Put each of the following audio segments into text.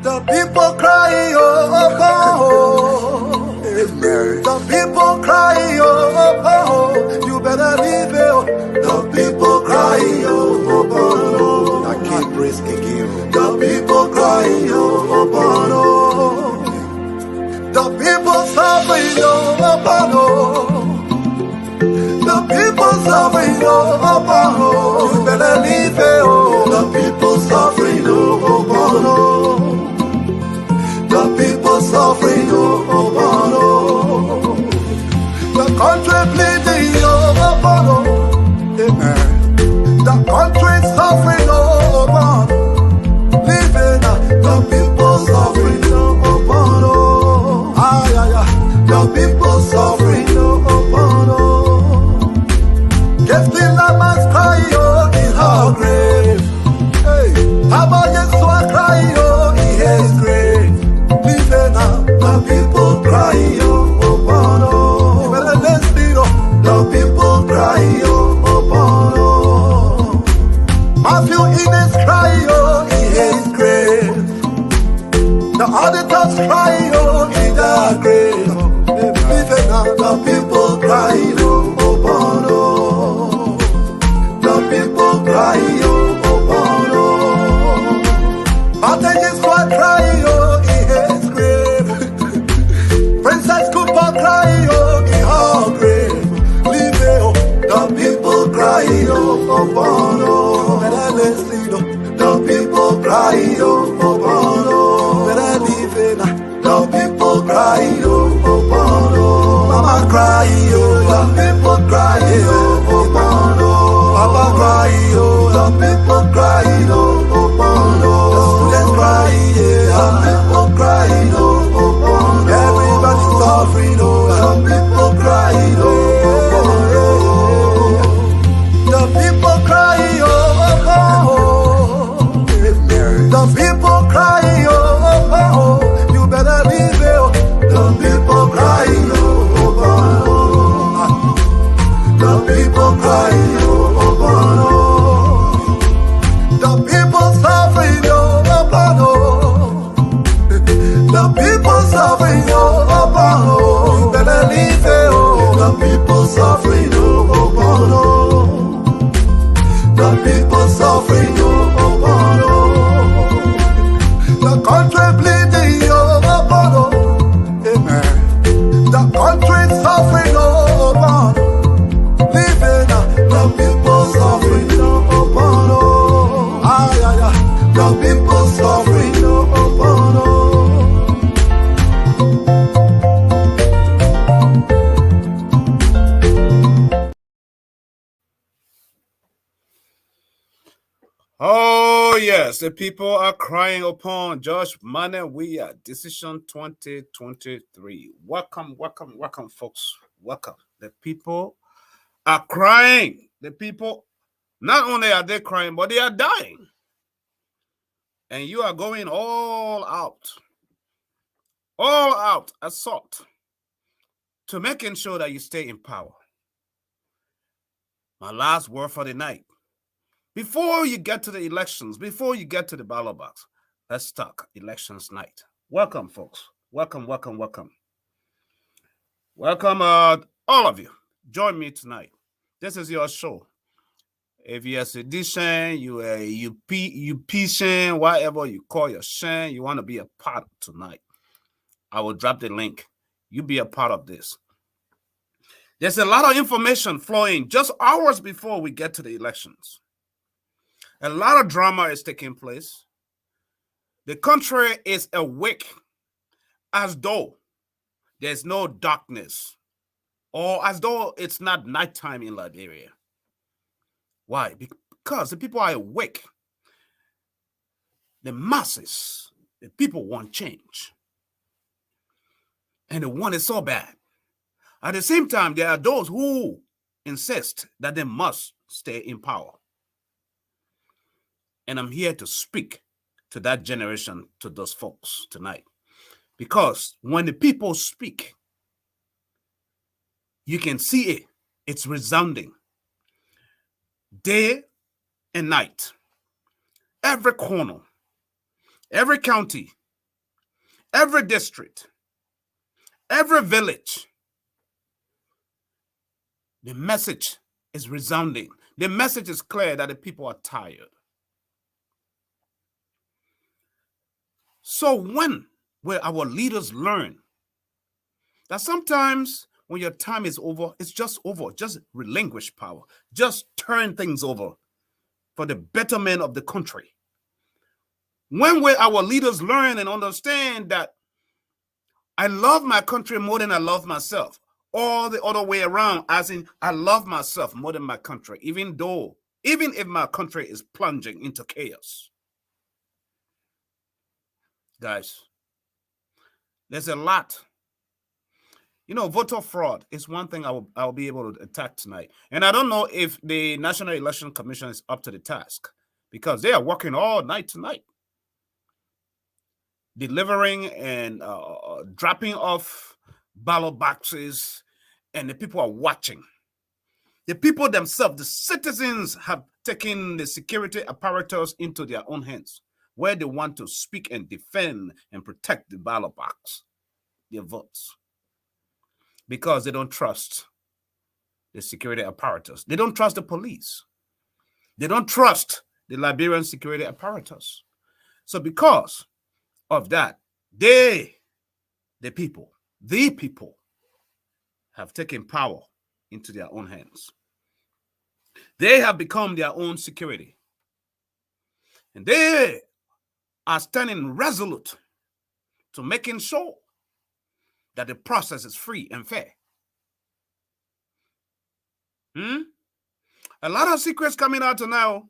The people cry, oh, oh. The people cry, oh, oh. You better leave it, oh. The people cry, oh, oh. I can't risk again. The people cry, oh, oh. The people suffering, oh, oh. The people suffering, oh, oh. You better leave it, oh. The people suffering, oh, oh. The people suffering, oh, oh. The country bleeding, oh, oh. Amen. The country suffering, oh, oh. Living, the people suffering, oh, oh. Ay, ay, ay. The people suffering, oh, oh. Yes, the llamas cry, oh, in her grave. Hey, how about you, so I cry, oh, in his grave. The people cry, oh, oh, oh. The people cry, oh, oh, oh. Matthew Innes cry, oh, in his grave. The auditors cry, oh, in their grave. The people cry, oh, oh, oh. The people cry, oh, oh, oh. Partages were cry, oh, in his grave. Princess Cooper cry, oh, in her grave. Leave it, oh. The people cry, oh, oh, oh. Better listen, the people cry, oh, oh, oh. Better leave it, the people cry, oh, oh, oh. Mama cry, oh, the people cry, oh, oh, oh. Papa cry, oh, the people cry, oh, oh, oh. The students cry, yeah, the people cry, oh, oh, oh. Everybody's suffering, oh, the people cry, oh, oh, oh. The people cry, oh, oh, oh. The people cry, oh, oh, oh. You better leave it, oh. The people cry, oh, oh, oh. The people cry, oh, oh, oh. The people suffering, oh, oh, oh. The people suffering, oh, oh, oh. You better leave it, oh. The people suffering, oh, oh, oh. The people suffering, oh, oh, oh. The country bleeding, oh, oh, oh. Amen. The country suffering, oh, oh, oh. Living, the people suffering, oh, oh, oh. Ay, ay, ay. The people suffering, oh, oh, oh. Oh, yes, the people are crying upon Josh Mane. We are Decision 2023. Welcome, welcome, welcome, folks. Welcome. The people are crying. The people, not only are they crying, but they are dying. And you are going all out assault to making sure that you stay in power. My last word for the night. Before you get to the elections, before you get to the ballot box, let's talk elections night. Welcome, folks. Welcome, welcome, welcome. Welcome, all of you. Join me tonight. This is your show. If you're a sedition, you patient, whatever you call your shame, you want to be a part tonight, I will drop the link. You be a part of this. There's a lot of information flowing just hours before we get to the elections. A lot of drama is taking place. The country is awake as though there's no darkness or as though it's not nighttime in Liberia. Why? Because the people are awake. The masses, the people want change. And they want it so bad. At the same time, there are those who insist that they must stay in power. And I'm here to speak to that generation, to those folks tonight. Because when the people speak, you can see it. It's resounding. Day and night. Every corner, every county, every district, every village, the message is resounding. The message is clear that the people are tired. So when will our leaders learn that sometimes when your time is over, it's just over. Just relinquish power. Just turn things over for the betterment of the country. When will our leaders learn and understand that I love my country more than I love myself? Or the other way around, as in I love myself more than my country, even if my country is plunging into chaos. Guys, there's a lot. You know, voter fraud is one thing I'll be able to attack tonight. And I don't know if the National Election Commission is up to the task because they are working all night tonight, delivering and dropping off ballot boxes, and the people are watching. The people themselves, the citizens, have taken the security apparatus into their own hands, where they want to speak and defend and protect the ballot box, their votes, because they don't trust the security apparatus. They don't trust the police. They don't trust the Liberian security apparatus. So because of that, the people have taken power into their own hands. They have become their own security. And they are standing resolute to making sure that the process is free and fair. A lot of secrets coming out tonight.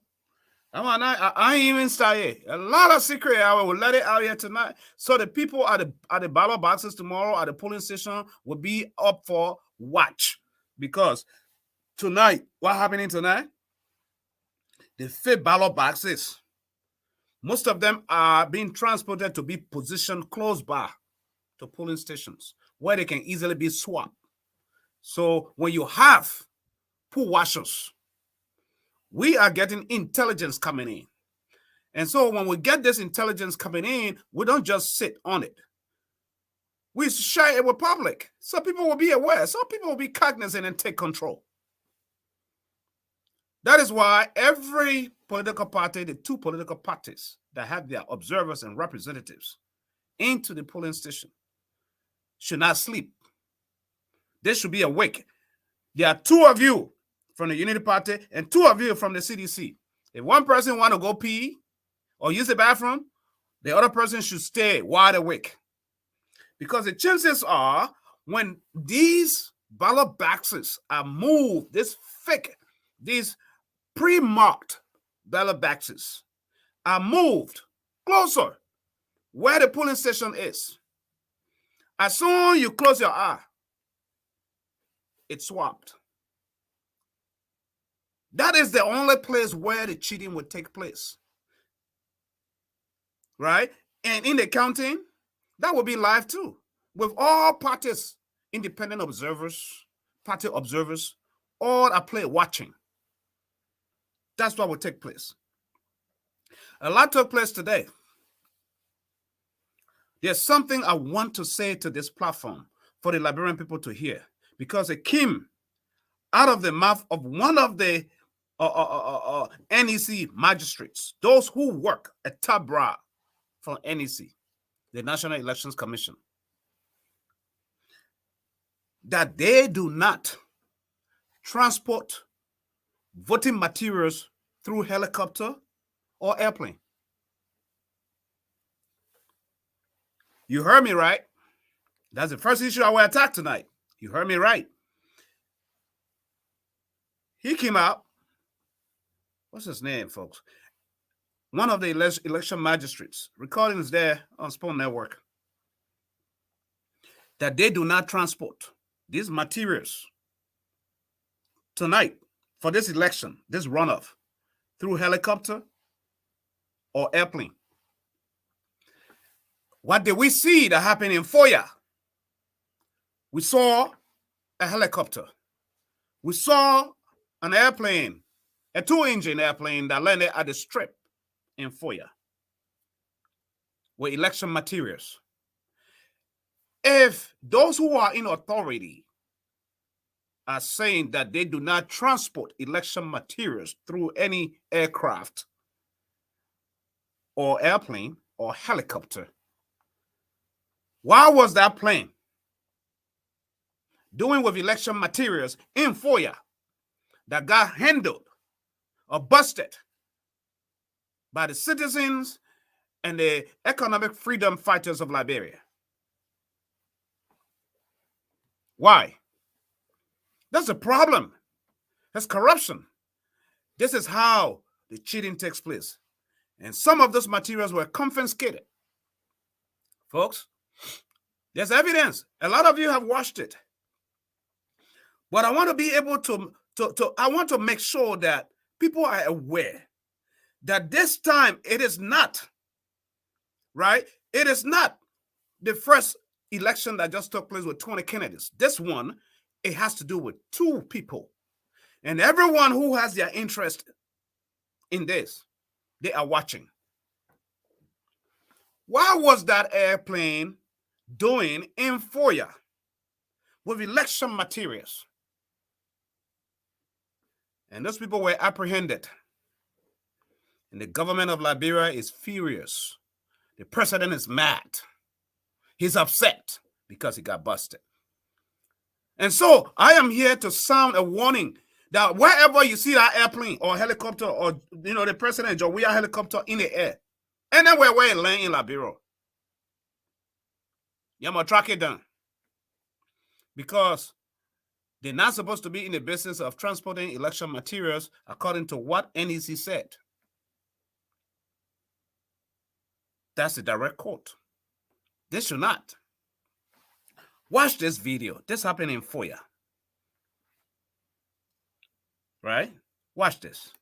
I ain't even started. A lot of secret. I will let it out here tonight. So the people at the ballot boxes tomorrow at the polling station will be up for watch. Because tonight, what's happening tonight? The fake ballot boxes, most of them are being transported to be positioned close by to polling stations where they can easily be swapped. So when you have pool washers, we are getting intelligence coming in. And so when we get this intelligence coming in, we don't just sit on it. We share it with public. So people will be aware. Some people will be cognizant and take control. That is why every political party, the two political parties that have their observers and representatives into the polling station, should not sleep. They should be awake. There are two of you from the Unity Party and two of you from the CDC. If one person want to go pee or use the bathroom, the other person should stay wide awake. Because the chances are when these ballot boxes are moved, these pre-marked ballot boxes are moved closer where the polling station is. As soon as you close your eye, it's swapped. That is the only place where the cheating would take place. Right? And in the counting, that will be live too. With all parties, independent observers, party observers, all are play watching. That's what will take place. A lot took place today. There's something I want to say to this platform for the Liberian people to hear, because it came out of the mouth of one of the NEC magistrates, those who work at Tabra for NEC, the National Elections Commission, that they do not transport voting materials through helicopter or airplane. You heard me right. That's the first issue I will attack tonight. You heard me right. He came out. What's his name, folks? One of the election magistrates. Recording is there on Spawn Network. That they do not transport these materials tonight for this election, this runoff, through helicopter or airplane. What did we see that happened in Foya? We saw a helicopter. We saw an airplane, a 2-engine airplane that landed at the strip in Foya with election materials. If those who are in authority are saying that they do not transport election materials through any aircraft or airplane or helicopter, why was that plane doing with election materials in Foya that got handled or busted by the citizens and the economic freedom fighters of Liberia? Why? That's a problem. That's corruption. This is how the cheating takes place. And some of those materials were confiscated. Folks, there's evidence. A lot of you have watched it. But I want to be able I want to make sure that people are aware that this time it is not, right? It is not the first election that just took place with 20 candidates. This one, it has to do with 2 people. And everyone who has their interest in this, they are watching. Why was that airplane doing in Foya with election materials? And those people were apprehended. And the government of Liberia is furious. The president is mad. He's upset because he got busted. And so I am here to sound a warning that wherever you see that airplane or helicopter or, the president, we are helicopter in the air, anywhere where it land in Liberia, you must track it down. Because they're not supposed to be in the business of transporting election materials according to what NEC said. That's the direct quote. They should not. Watch this video. This happened in Foya. Right? Watch this.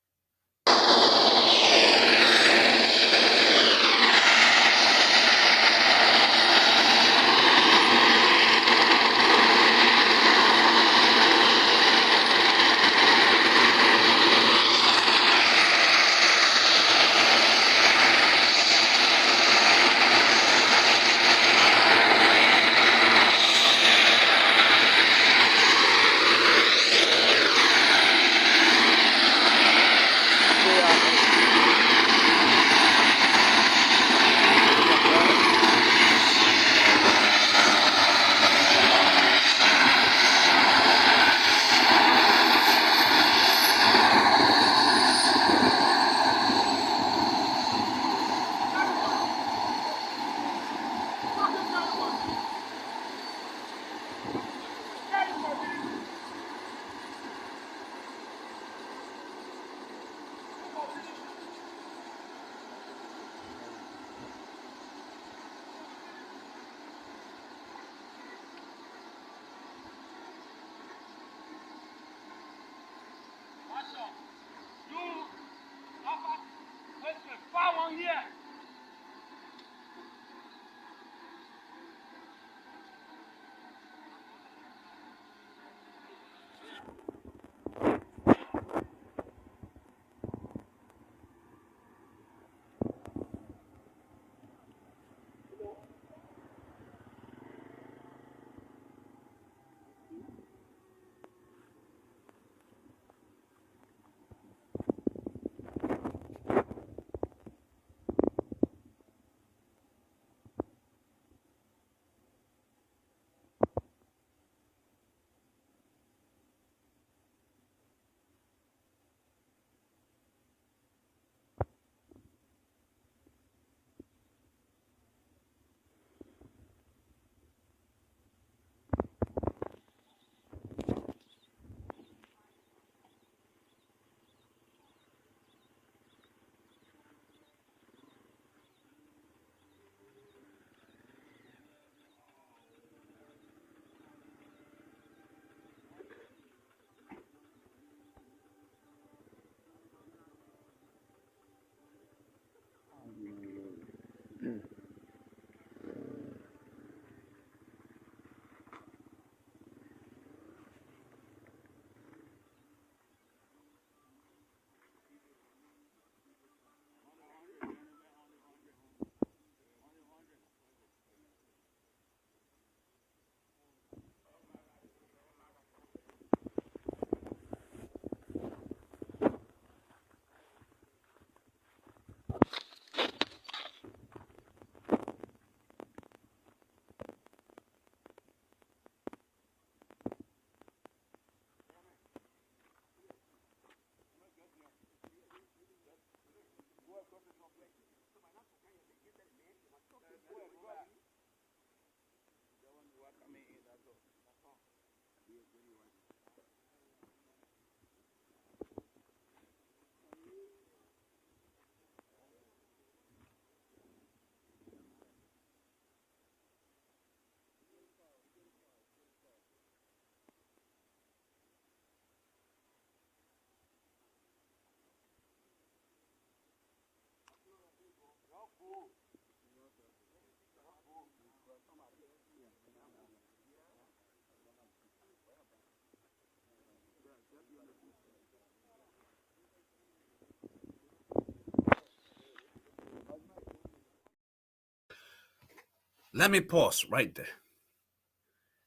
Let me pause right there.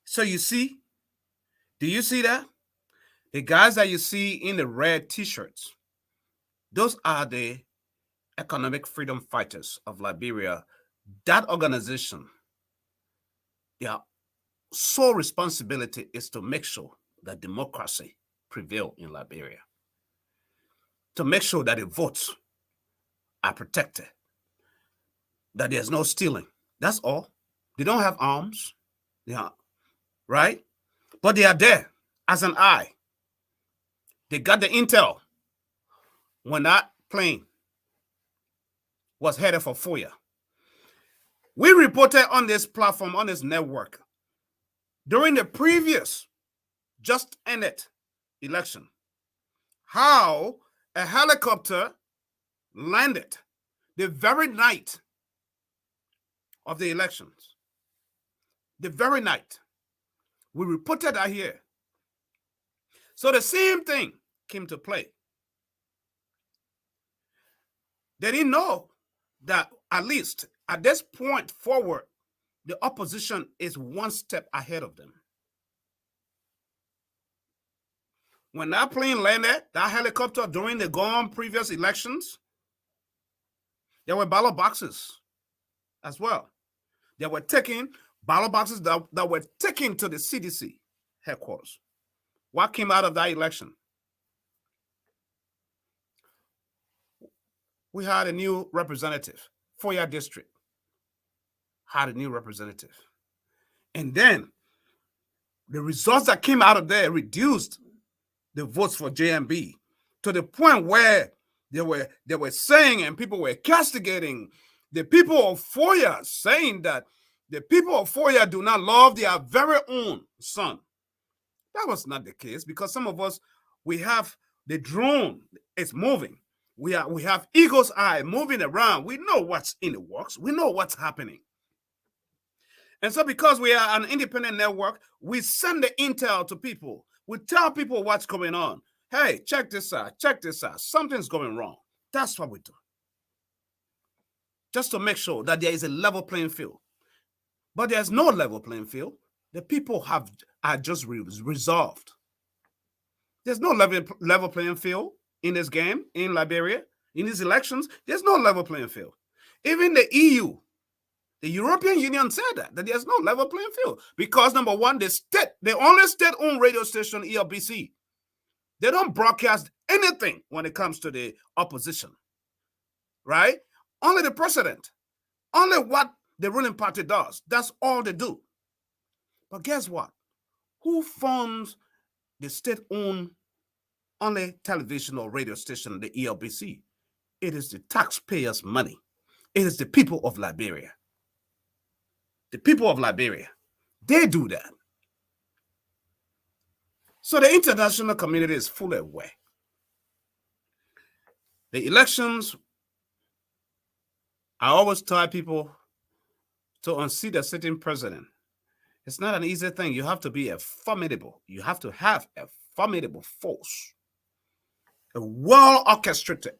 So you see, do you see that? The guys that you see in the red t-shirts, those are the economic freedom fighters of Liberia. That organization, their sole responsibility is to make sure that democracy prevails in Liberia, to make sure that the votes are protected, that there's no stealing. That's all. They don't have arms, yeah, right? But they are there as an eye. They got the intel when that plane was headed for Foya. We reported on this platform, on this network, during the previous just ended election, how a helicopter landed the very night of the elections. The very night. We reported that here. So the same thing came to play. They didn't know that at least at this point forward, the opposition is one step ahead of them. When that plane landed, that helicopter during the gone previous elections, there were ballot boxes as well. They were taking ballot boxes that were taken to the CDC headquarters. What came out of that election? We had a new representative. Foya District had a new representative. And then the results that came out of there reduced the votes for JMB to the point where they were saying, and people were castigating the people of Foya, saying that the people of Foya do not love their very own son. That was not the case, because some of us, we have the drone, it's moving. We have eagle's eye moving around. We know what's in the works. We know what's happening. And so because we are an independent network, we send the intel to people. We tell people what's going on. Hey, check this out. Check this out. Something's going wrong. That's what we do. Just to make sure that there is a level playing field. But there's no level playing field. The people are just resolved. There's no level playing field in this game, in Liberia, in these elections. There's no level playing field. Even the EU, the European Union said that there's no level playing field. Because number one, the only state-owned radio station, ELBC, they don't broadcast anything when it comes to the opposition, right? Only the president, only what the ruling party does. That's all they do. But guess what? Who funds the state-owned only television or radio station, the ELBC? It is the taxpayers' money. It is the people of Liberia. The people of Liberia, they do that. So the international community is fully aware. The elections, I always tell people to unseat a sitting president. It's not an easy thing. You have to be you have to have a formidable force, a well-orchestrated,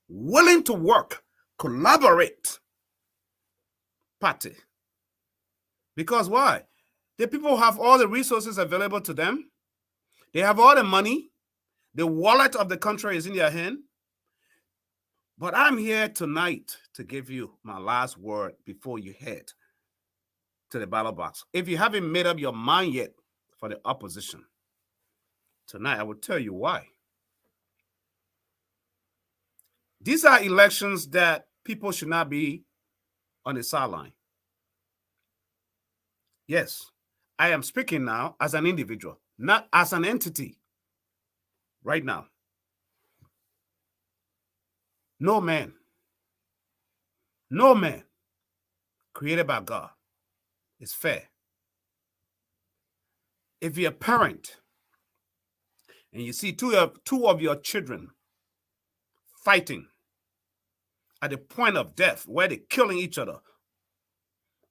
willing to work, collaborate party. Because why? The people have all the resources available to them. They have all the money. The wallet of the country is in their hand. But I'm here tonight to give you my last word before you head to the ballot box. If you haven't made up your mind yet for the opposition, tonight I will tell you why. These are elections that people should not be on the sideline. Yes, I am speaking now as an individual, not as an entity right now. No man created by God is fair. If you're a parent and you see two of your children fighting at the point of death, where they're killing each other,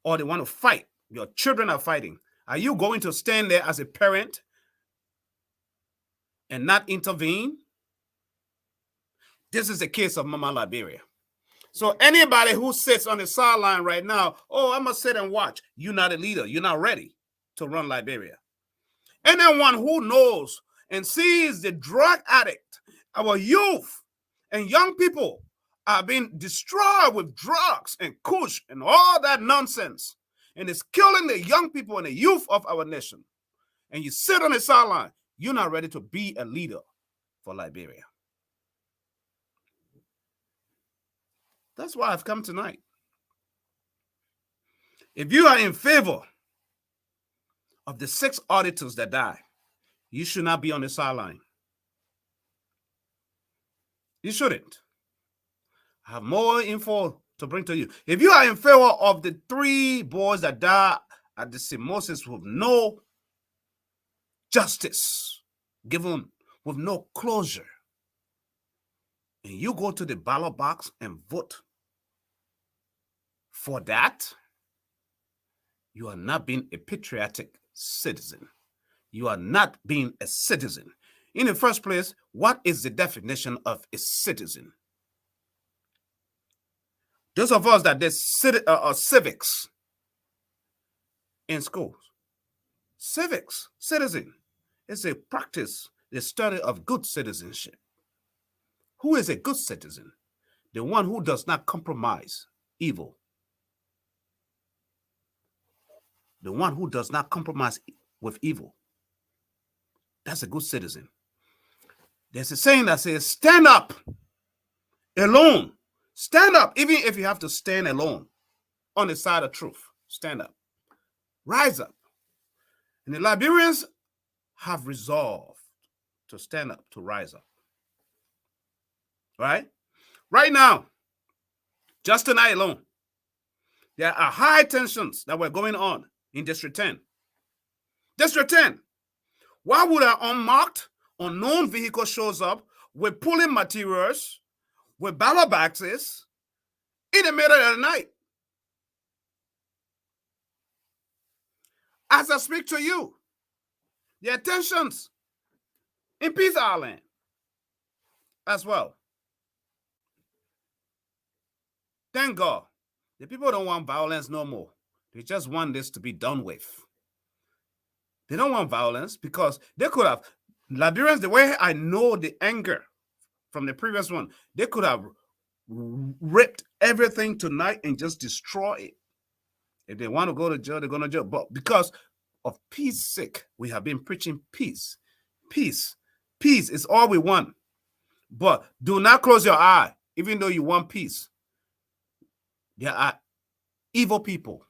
or they want to fight, your children are fighting, are you going to stand there as a parent and not intervene? This is the case of Mama Liberia. So anybody who sits on the sideline right now, oh, I'm going to sit and watch. You're not a leader. You're not ready to run Liberia. Anyone who knows and sees the drug addict, our youth and young people are being destroyed with drugs and kush and all that nonsense, and it's killing the young people and the youth of our nation, and you sit on the sideline, you're not ready to be a leader for Liberia. That's why I've come tonight. If you are in favor of the 6 auditors that died, you should not be on the sideline. You shouldn't. I have more info to bring to you. If you are in favor of the 3 boys that died at the Simosis with no justice given, with no closure, and you go to the ballot box and vote for that, you are not being a patriotic citizen. You are not being a citizen. In the first place, what is the definition of a citizen? Those of us that did civics in schools, citizen, is a practice, the study of good citizenship. Who is a good citizen? The one who does not compromise evil. The one who does not compromise with evil. That's a good citizen. There's a saying that says, stand up alone. Stand up, even if you have to stand alone on the side of truth. Stand up. Rise up. And the Liberians have resolved to stand up, to rise up. Right? Right now, just tonight alone, there are high tensions that were going on in District 10. District 10. Why would an unmarked, unknown vehicle shows up with pulling materials, with ballot boxes in the middle of the night? As I speak to you, there are tensions in Peace Island as well. Thank God. The people don't want violence no more. They just want this to be done with. They don't want violence because they could have, Liberians, the way I know the anger from the previous one, they could have ripped everything tonight and just destroy it. If they want to go to jail, they're going to jail. But because of peace sake, we have been preaching peace. Peace. Peace is all we want. But do not close your eye, even though you want peace. There are evil people.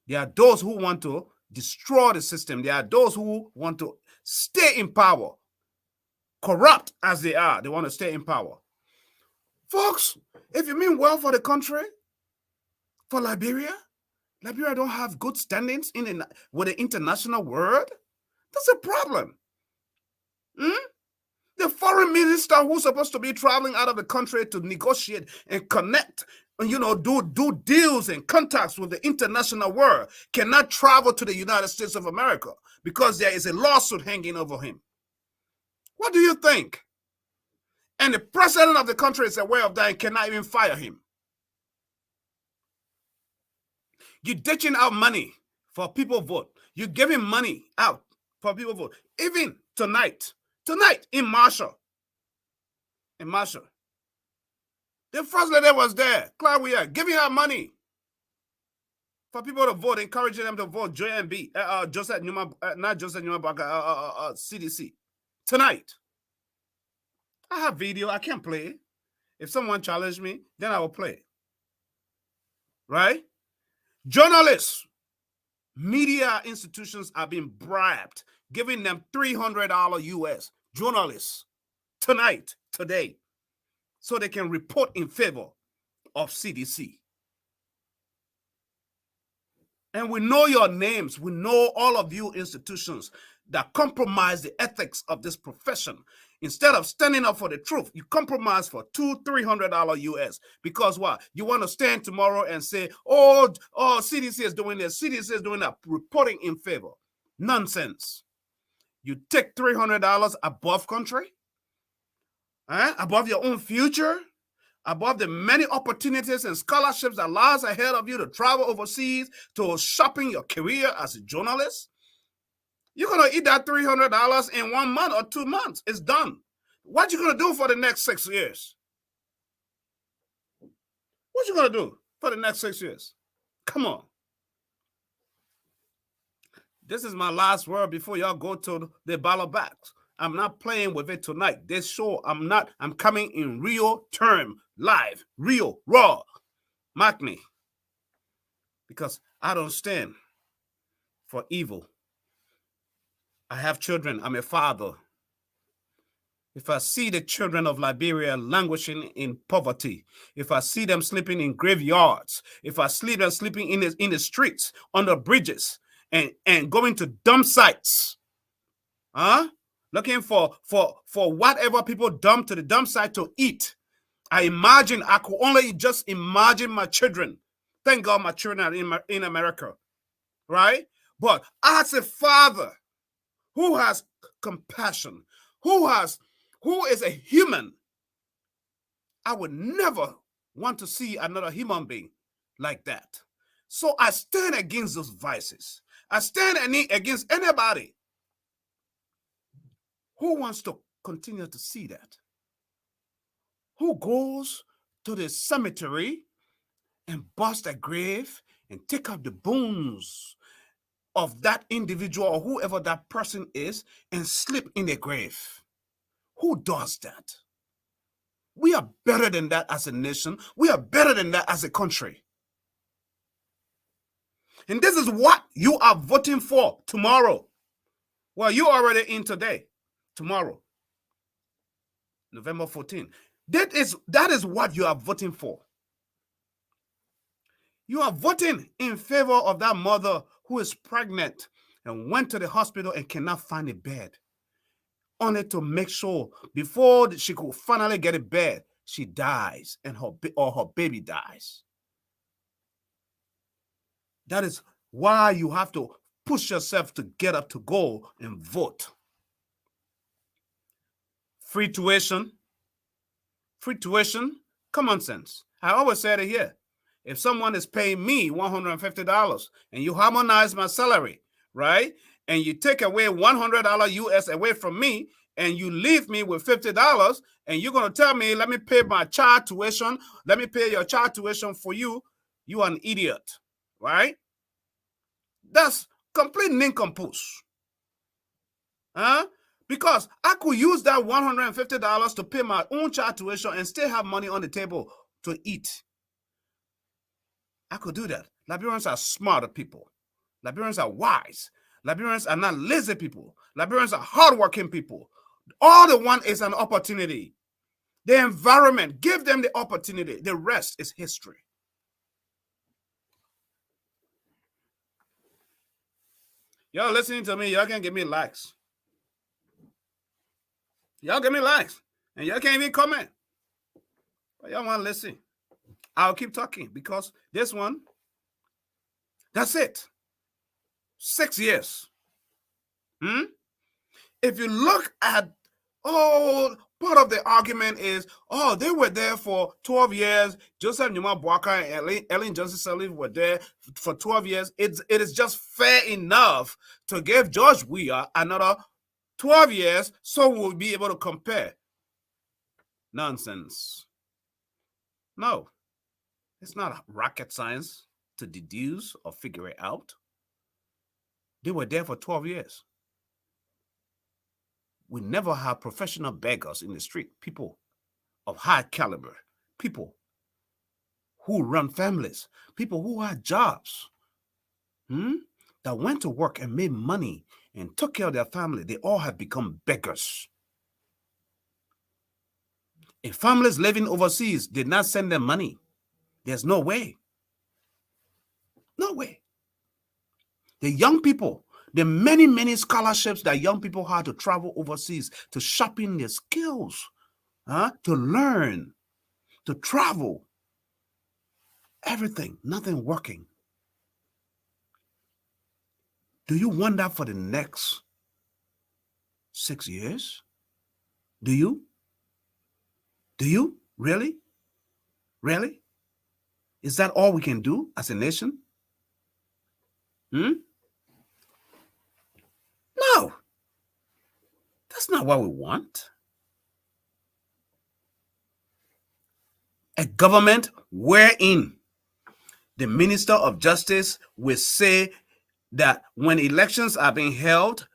There are those who want to destroy the system. There are those who want to stay in power. Corrupt as they are, they want to stay in power. Folks, if you mean well for the country, for Liberia don't have good standings with the international world. That's a problem. The foreign minister who's supposed to be traveling out of the country to negotiate and connect, do deals and contacts with the international world cannot travel to the United States of America because there is a lawsuit hanging over him. What do you think? And the president of the country is aware of that and cannot even fire him. You're ditching out money for people vote. You're giving money out for people vote. Even tonight in Marshall, the first lady was there, Claudia, giving out money for people to vote, encouraging them to vote Joseph Numa, not Joseph Numa, but CDC. Tonight, I have video. I can't play it. If someone challenged me, then I will play it. Right? Journalists Media institutions are being bribed, giving them $300 US journalists today, so they can report in favor of CDC. And we know your names. We know all of you institutions that compromise the ethics of this profession. Instead of standing up for the truth, you compromise for $200-300 US. Because what? You want to stand tomorrow and say, oh, CDC is doing this, CDC is doing that, reporting in favor. Nonsense. You take $300 above country, above your own future, above the many opportunities and scholarships that lies ahead of you to travel overseas, to sharpen your career as a journalist. You're going to eat that $300 in 1 month or 2 months. It's done. What you going to do for the next 6 years? What you going to do for the next 6 years? Come on. This is my last word before y'all go to the ballot box. I'm not playing with it tonight. This show, I'm coming in real term, live, real, raw. Mark me. Because I don't stand for evil. I have children. I'm a father. If I see the children of Liberia languishing in poverty, if I see them sleeping in graveyards, if I see them sleeping in the streets, on the bridges, and going to dump sites, looking for whatever people dump to the dump site to eat. I could only just imagine my children. Thank God my children are in America, right? But as a father who has compassion, who is a human, I would never want to see another human being like that. So I stand against those vices. I stand against anybody who wants to continue to see that. Who goes to the cemetery and bust a grave and take out the bones of that individual or whoever that person is and sleep in the grave. Who does that? We are better than that as a nation. We are better than that as a country. And this is what you are voting for tomorrow. Well, you're already in today. Tomorrow, November 14th. That is what you are voting for. You are voting in favor of that mother who is pregnant and went to the hospital and cannot find a bed, only to make sure before she could finally get a bed, she dies and her baby dies. That is why you have to push yourself to get up to go and vote. Free tuition, common sense. I always said it here. If someone is paying me $150 and you harmonize my salary, right? And you take away $100 US away from me and you leave me with $50 and you're going to tell me, let me pay my child tuition, let me pay your child tuition for you, you are an idiot, right? That's complete nincompoop. Because I could use that $150 to pay my own child tuition and still have money on the table to eat. I could do that. Liberians are smarter people. Liberians are wise. Liberians are not lazy people. Liberians are hardworking people. All they want is an opportunity. The environment, give them the opportunity. The rest is history. Y'all listening to me, y'all can give me likes. Y'all give me likes. And y'all can't even comment. But y'all want to listen. I'll keep talking because this one, that's it. 6 years. If you look at, part of the argument is, they were there for 12 years. Joseph Numa Boaka and Ellen Johnson Sirleaf were there for 12 years. It is just fair enough to give George Weah another 12 years so we'll be able to compare. Nonsense. No, it's not rocket science to deduce or figure it out. They were there for 12 years. We never have professional beggars in the street, people of high caliber, people who run families, people who have jobs, that went to work and made money and took care of their family, they all have become beggars. If families living overseas did not send them money, there's no way. No way. The young people, the many, many scholarships that young people had to travel overseas to sharpen their skills, to learn, to travel, everything, nothing working. Do you want that for the next 6 years? Do you? Do you? Really? Really? Is that all we can do as a nation? No. That's not what we want. A government wherein the Minister of Justice will say that when elections are being held,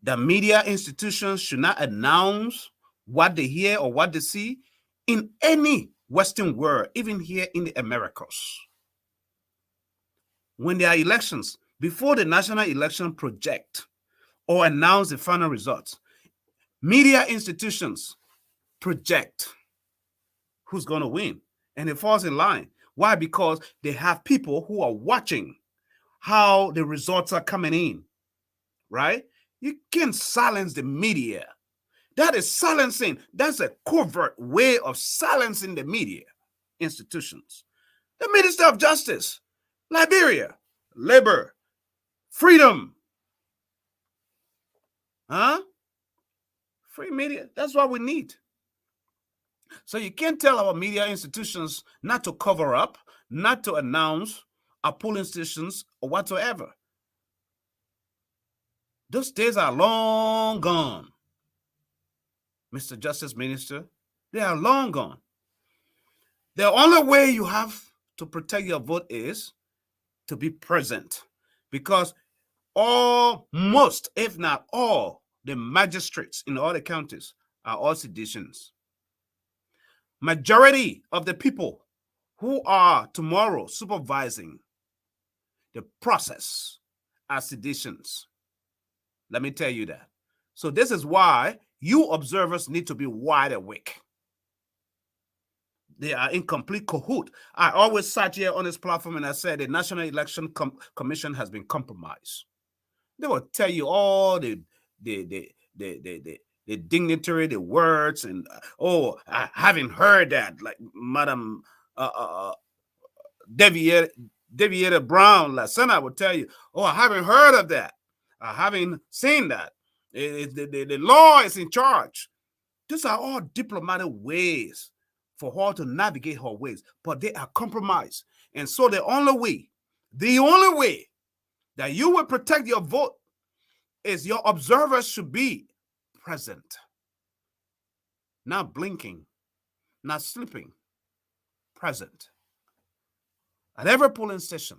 the media institutions should not announce what they hear or what they see in any Western world, even here in the Americas. When there are elections, before the national election project or announce the final results, media institutions project who's going to win, and it falls in line. Why? Because they have people who are watching how the results are coming in, right? You can't silence the media. That is silencing. That's a covert way of silencing the media institutions. The Minister of Justice, Liberia, labor, freedom. Free media. That's what we need. So you can't tell our media institutions not to cover up, not to announce our polling stations or whatsoever. Those days are long gone, Mr. Justice Minister. They are long gone. The only way you have to protect your vote is to be present, because most, if not all, the magistrates in all the counties are all seditionists. Majority of the people who are tomorrow supervising the process are seditionists. Let me tell you that. So this is why you observers need to be wide awake. They are in complete cahoot. I always sat here on this platform and I said the National Election Commission has been compromised. They will tell you all the dignitary, the words, and I haven't heard that. Like Madam Deviator Brown last Sunday, I would tell you, I haven't heard of that. I haven't seen that. The law is in charge. These are all diplomatic ways for her to navigate her ways, but they are compromised. And so the only way that you will protect your vote is your observers should be present, not blinking, not sleeping, present at every polling station.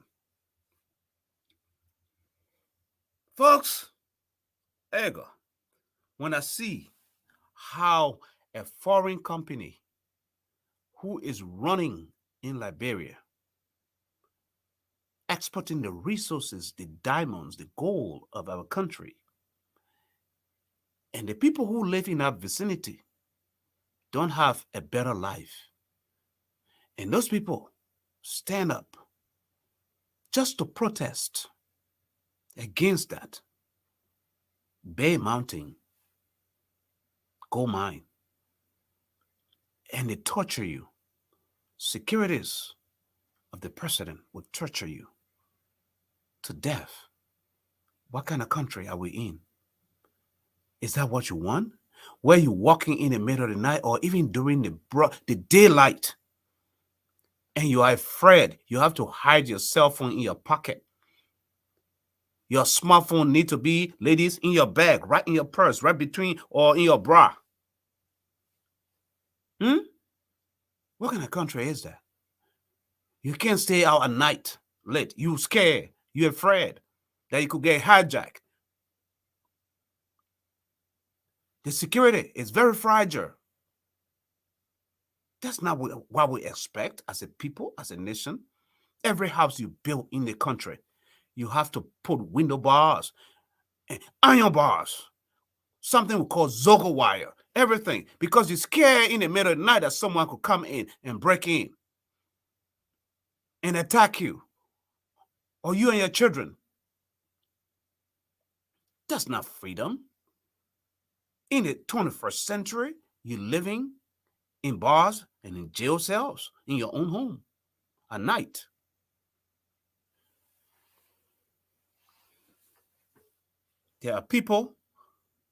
Folks, there you go. When I see how a foreign company who is running in Liberia, exporting the resources, the diamonds, the gold of our country, and the people who live in that vicinity don't have a better life. And those people stand up just to protest against that. Bay Mountain gold mine. And they torture you. Securities of the president will torture you to death. What kind of country are we in? Is that what you want? Where you walking in the middle of the night or even during the daylight, and you are afraid you have to hide your cell phone in your pocket. Your smartphone need to be, ladies, in your bag, right in your purse, right between or in your bra. What kind of country is that? You can't stay out at night late. You scared. You're afraid that you could get hijacked. The security is very fragile. That's not what we expect as a people, as a nation. Every house you build in the country, you have to put window bars, iron bars, something we call Zogo wire, everything, because you're scared in the middle of the night that someone could come in and break in and attack you or you and your children. That's not freedom. In the 21st century, you're living in bars and in jail cells in your own home at night. There are people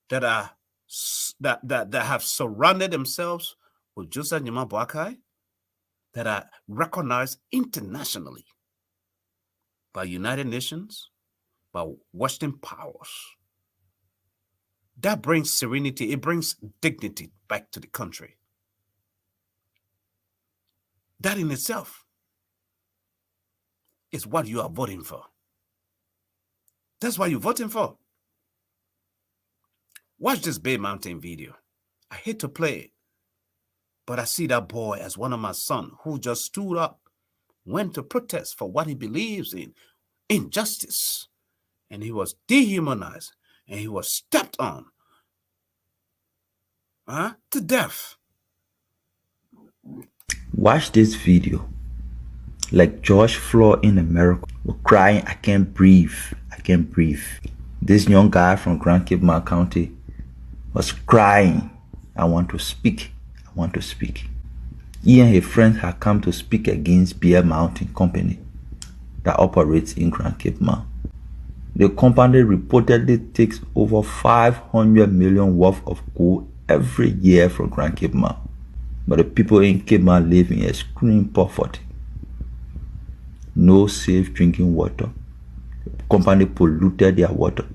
that have surrounded themselves with Joseph Nyama Boakai that are recognized internationally by United Nations, by Western powers. That brings serenity. It brings dignity back to the country. That in itself is what you are voting for. That's what you're voting for. Watch this Bay Mountain video. I hate to play it, but I see that boy as one of my sons who just stood up, went to protest for what he believes in, injustice, and he was dehumanized, and he was stepped on to death. Watch this video. Like George Floyd in America, we're crying, I can't breathe, I can't breathe. This young guy from Grand Cape County was crying, I want to speak, I want to speak. He and his friends had come to speak against Bear Mountain Company that operates in Grand Cape Mount. The company reportedly takes over 500 million worth of gold every year from Grand Cape Mount. But the people in Cape Mount live in extreme poverty. No safe drinking water. The company polluted their water.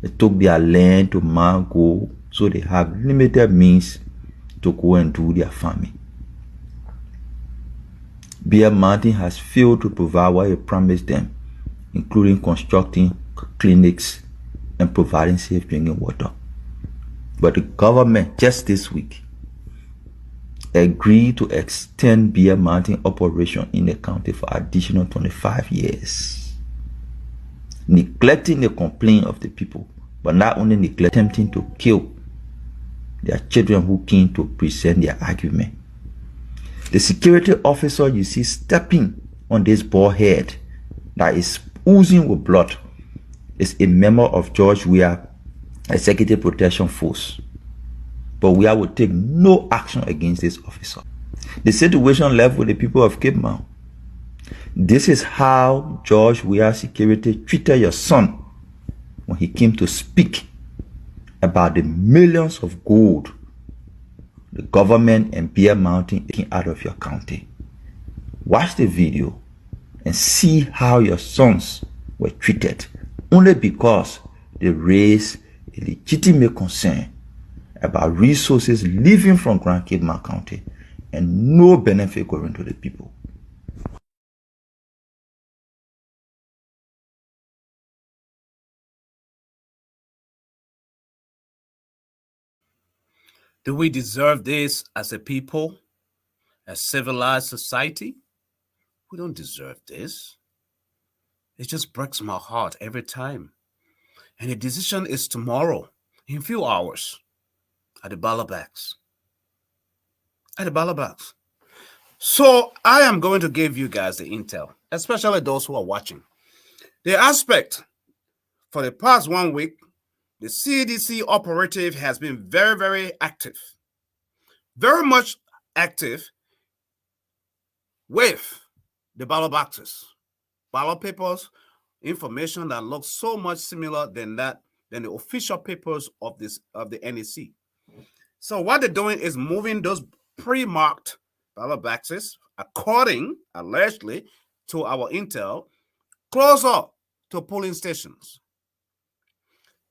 They took their land to mine gold, so they have limited means to go and do their farming. Bear Mountain has failed to provide what it promised them, including constructing clinics and providing safe drinking water. But the government just this week agreed to extend Bear Mountain operation in the county for additional 25 years, neglecting the complaint of the people, but not only attempting to kill their children who came to present their argument. The security officer you see stepping on this bald head that is oozing with blood is a member of George Weah Executive Protection Force. But Weah will take no action against this officer. The situation left with the people of Cape Mount. This is how George Weah Security treated your son when he came to speak about the millions of gold the government and Bear Mountain taking out of your county. Watch the video and see how your sons were treated only because they raised a legitimate concern about resources leaving from Grand Cape County and no benefit going to the people. Do we deserve this as a people, a civilized society? We don't deserve this. It just breaks my heart every time. And the decision is tomorrow, in a few hours, at the Ballabacks. At the Ballabacks. So I am going to give you guys the intel, especially those who are watching. The aspect for the past 1 week, the CDC operative has been very, very active. Very much active with the ballot boxes, ballot papers, information that looks so much similar than the official papers of the NEC. So what they're doing is moving those pre-marked ballot boxes, according allegedly to our intel, closer to polling stations.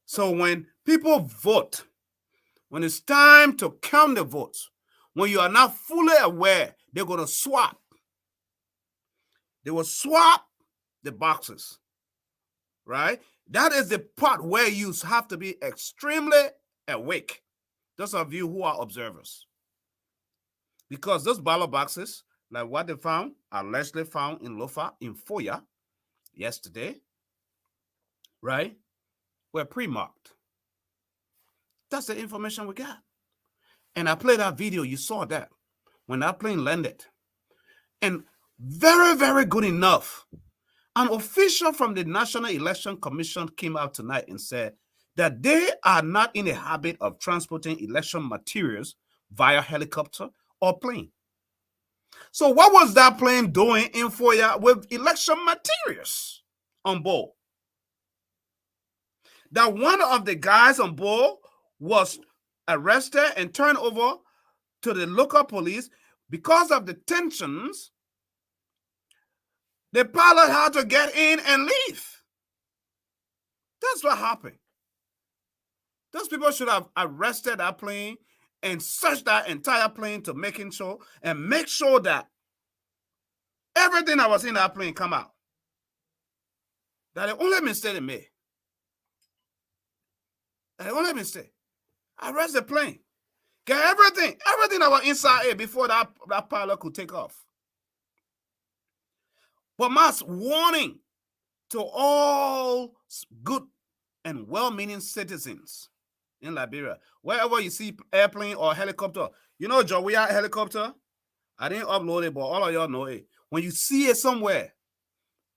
So when people vote, when it's time to count the votes, when you are not fully aware, they're going to swap. They will swap the boxes, right? That is the part where you have to be extremely awake. Those of you who are observers. Because those ballot boxes, like what they found, allegedly found in Lofa, in Foya, yesterday, right, were pre-marked. That's the information we got. And I played that video. You saw that when that plane landed. And very, very good enough. An official from the National Election Commission came out tonight and said that they are not in the habit of transporting election materials via helicopter or plane. So what was that plane doing in Foya with election materials on board? That one of the guys on board was arrested and turned over to the local police because of the tensions. The pilot had to get in and leave. That's what happened. Those people should have arrested that plane and searched that entire plane to make sure that everything that was in that plane come out. That's the only mistake they made. That's the only mistake. Arrest the plane. Get everything that was inside it before that pilot could take off. But mass warning to all good and well-meaning citizens in Liberia. Wherever you see airplane or helicopter, you know, Joe, we are a helicopter. I didn't upload it, but all of y'all know it. When you see it somewhere,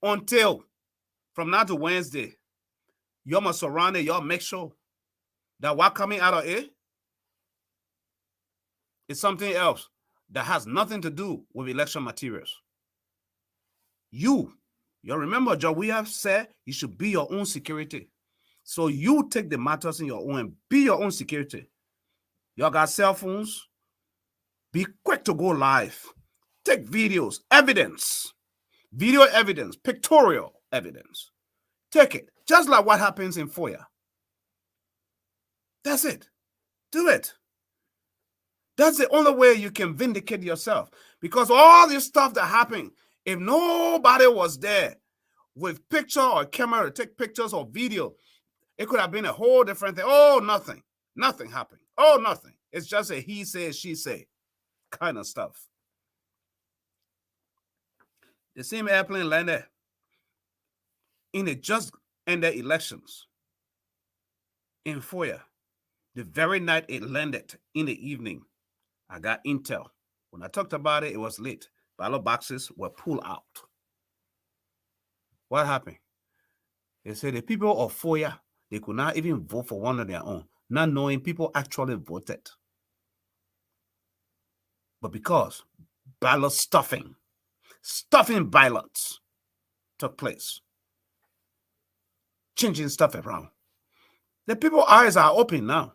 until from now to Wednesday, you must surround it. Y'all make sure that what coming out of it is something else that has nothing to do with election materials. You remember, Joe, we have said you should be your own security. So you take the matters in your own and be your own security. Y'all got cell phones. Be quick to go live. Take videos, evidence, video evidence, pictorial evidence. Take it. Just like what happens in Foya. That's it. Do it. That's the only way you can vindicate yourself. Because all this stuff that happened, if nobody was there with picture or camera to take pictures or video, it could have been a whole different thing. Oh, nothing. Nothing happened. Oh, nothing. It's just a he said, she said kind of stuff. The same airplane landed in the just ended elections in Foya. The very night it landed in the evening, I got intel. When I talked about it, it was late. Ballot boxes were pulled out. What happened? They said the people of Foya, they could not even vote for one of their own, not knowing people actually voted. But because ballot stuffing ballots took place, changing stuff around, the people's eyes are open now.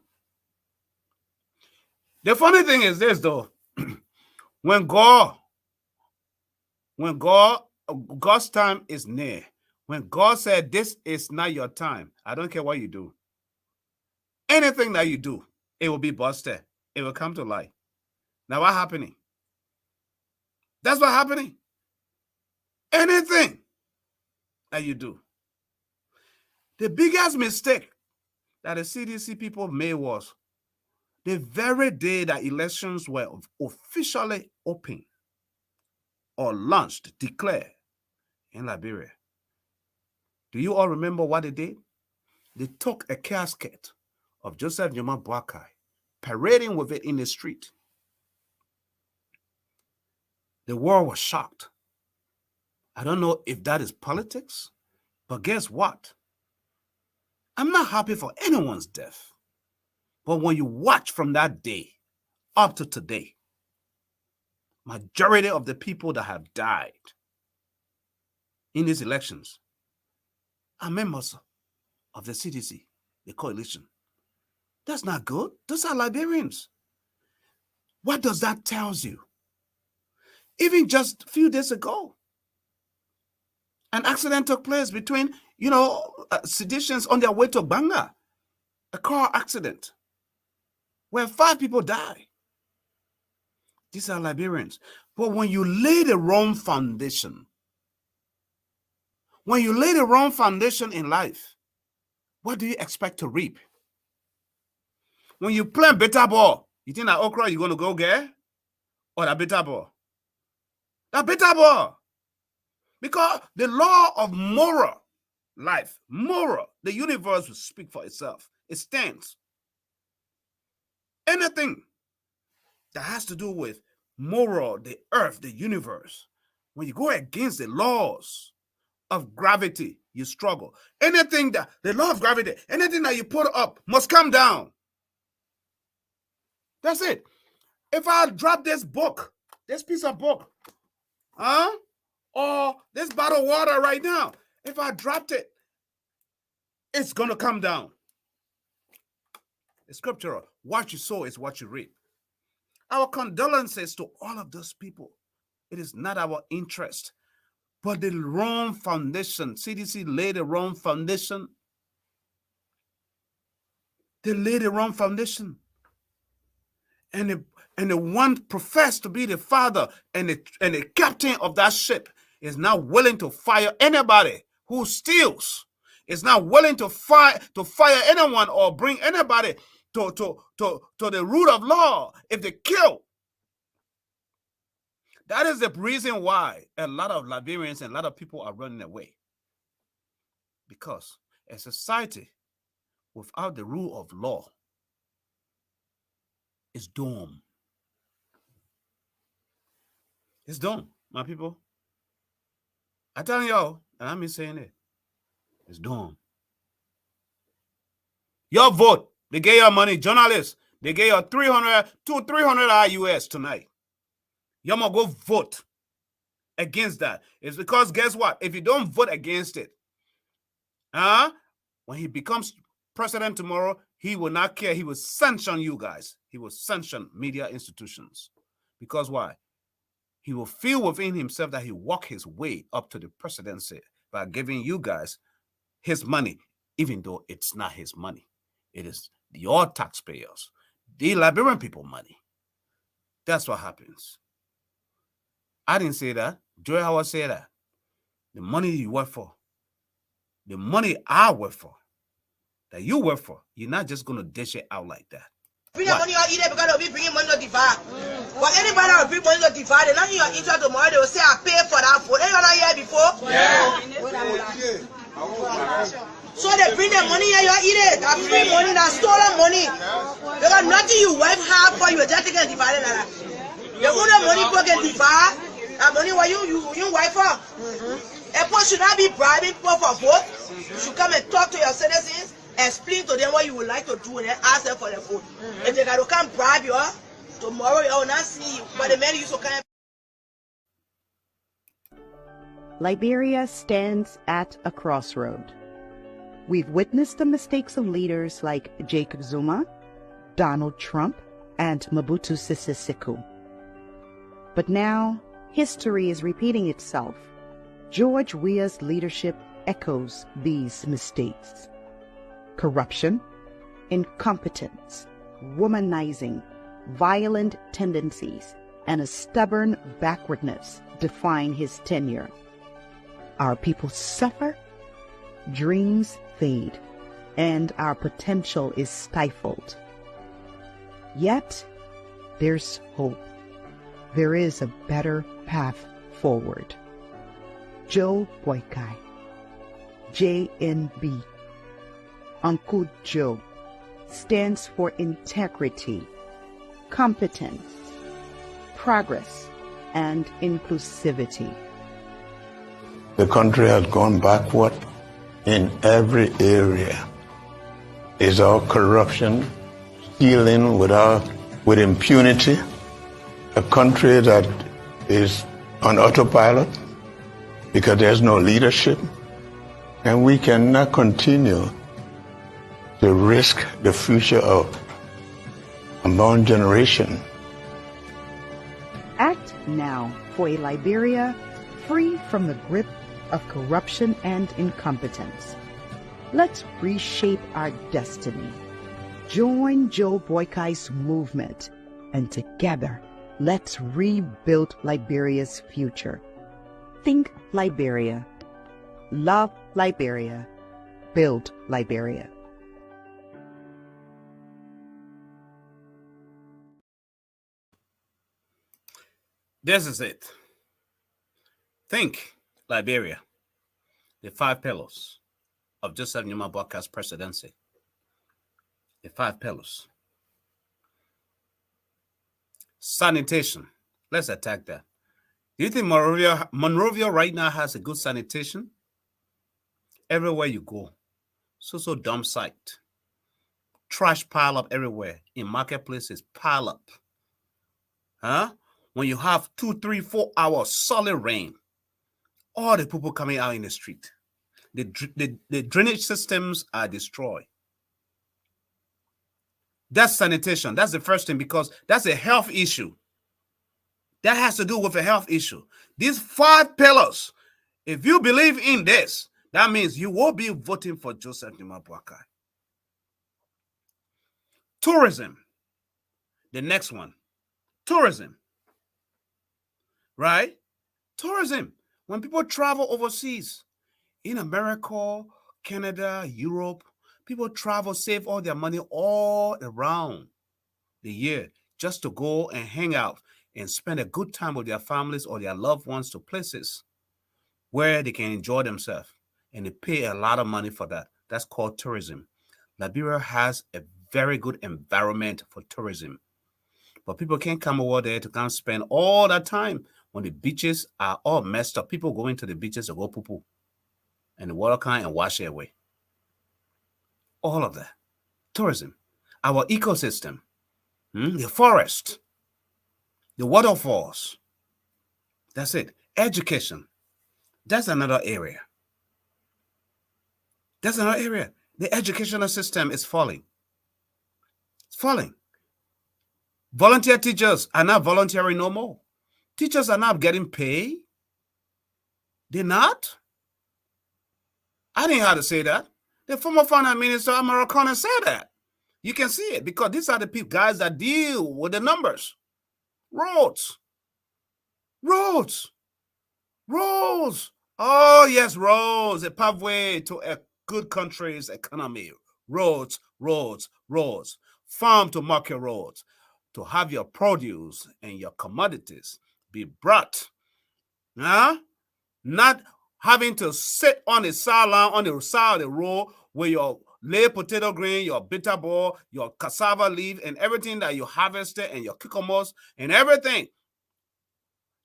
The funny thing is this, though. when God's time is near, when God said, this is not your time, I don't care what you do. Anything that you do, it will be busted. It will come to light. Now, what's happening? That's what's happening. Anything that you do. The biggest mistake that the CDC people made was the very day that elections were officially open or launched, declared in Liberia. Do you all remember what they did? They took a casket of Joseph Njoman Boakai, parading with it in the street. The world was shocked. I don't know if that is politics, but guess what? I'm not happy for anyone's death. But when you watch from that day up to today, majority of the people that have died in these elections are members of the CDC, the coalition. That's not good. Those are Liberians. What does that tell you? Even just a few days ago, an accident took place between, seditions on their way to Banga, a car accident where 5 people died. These are Liberians. But when you lay the wrong foundation, in life, what do you expect to reap? When you play bitter ball, you think that okra you're going to go get? Or that bitter ball? That bitter ball. Because the law of moral life, moral, the universe will speak for itself. It stands. Anything that has to do with moral, the earth, the universe, when you go against the laws of gravity, you struggle. Anything that the law of gravity, anything that you put up must come down. That's it. If I drop this book, this piece of book, or this bottle of water right now, if I dropped it, it's going to come down. It's scriptural. What you sow is what you reap. Our condolences to all of those people. It is not our interest, but the wrong foundation. CDC laid the wrong foundation. They laid the wrong foundation. And the one professed to be the father and the captain of that ship is not willing to fire anybody who steals. Is not willing to fire anyone or bring anybody to the root of law if they kill. That is the reason why a lot of Liberians and a lot of people are running away. Because a society without the rule of law is doomed. It's doomed, my people. I tell y'all, and I'm saying it, it's doomed. Your vote, they gave your money, journalists, they gave you 300 US tonight. Y'all gonna go vote against that. It's because guess what? If you don't vote against it, when he becomes president tomorrow, he will not care. He will sanction you guys. He will sanction media institutions. Because why? He will feel within himself that he walked his way up to the presidency by giving you guys his money, even though it's not his money. It is your taxpayers, the Liberian people money. That's what happens. I didn't say that. Joy Howard said that. The money you work for, the money I work for, that you work for, you're not just going to dish it out like that. Bring money out either because they'll be bringing money to divide. But anybody that will bring money to divide, they're not in your interest tomorrow. They will say, I pay for that food. Anyone not here before? Yeah. So they bring their money here, you eat it. That free money, that stolen money. Because nothing you wife have for you, just take and divide it like that. The only money people can divide, that money what you wife for. A people should not be bribing people for vote. You should come and talk to your citizens. Explain to them what you would like to do and then ask them for the food. If they got to come bribe you, tomorrow you will not see you. But the man used to come. Liberia stands at a crossroad. We've witnessed the mistakes of leaders like Jacob Zuma, Donald Trump, and Mobutu Sese Seko. But now, history is repeating itself. George Weah's leadership echoes these mistakes. Corruption, incompetence, womanizing, violent tendencies, and a stubborn backwardness define his tenure. Our people suffer, dreams fade, and our potential is stifled. Yet, there's hope. There is a better path forward. Joe Boykai, JNB, Uncle Joe, stands for integrity, competence, progress, and inclusivity. The country has gone backward in every area. Is our corruption, stealing with impunity, a country that is on autopilot because there's no leadership, and we cannot continue to risk the future of unborn generation. Act now for a Liberia free from the grip of corruption and incompetence. Let's reshape our destiny. Join Joe Boykai's movement, and together, let's rebuild Liberia's future. Think Liberia. Love Liberia. Build Liberia. This is it. Think Liberia. The 5 pillars. of Joseph Numa Boakai's presidency. The 5 pillars. Sanitation. Let's attack that. Do you think Monrovia right now has a good sanitation? Everywhere you go, so dump site. Trash pile up everywhere. In marketplaces, pile up. Huh? When you have 2, 3, 4 hours solid rain, all the people coming out in the street. The drainage systems are destroyed. That's sanitation. That's the first thing, because that's a health issue. That has to do with a health issue. These 5 pillars, if you believe in this, that means you will be voting for Joseph Numa Boakai. Tourism. The next one. Tourism. Right? Tourism. When people travel overseas, in America, Canada, Europe, people travel, save all their money all around the year just to go and hang out and spend a good time with their families or their loved ones to places where they can enjoy themselves. And they pay a lot of money for that. That's called tourism. Liberia has a very good environment for tourism. But people can't come over there to come spend all that time when the beaches are all messed up. People going to the beaches to go poo-poo. And the water can and wash it away. All of that. Tourism. Our ecosystem. The forest. The waterfalls. That's it. Education. That's another area. That's another area. The educational system is falling. It's falling. Volunteer teachers are not volunteering no more. Teachers are not getting paid. They're not. I didn't have to say that. The former finance minister, Americana, said that. You can see it because these are the people, guys that deal with the numbers. Roads. Roads. Roads. Oh, yes, roads. A pathway to a good country's economy. Roads, roads, roads. Farm to market roads. To have your produce and your commodities be brought. Not having to sit on the sideline, on the side of the road with your lay potato grain, your bitter ball, your cassava leaf, and everything that you harvested, and your cucumbers and everything.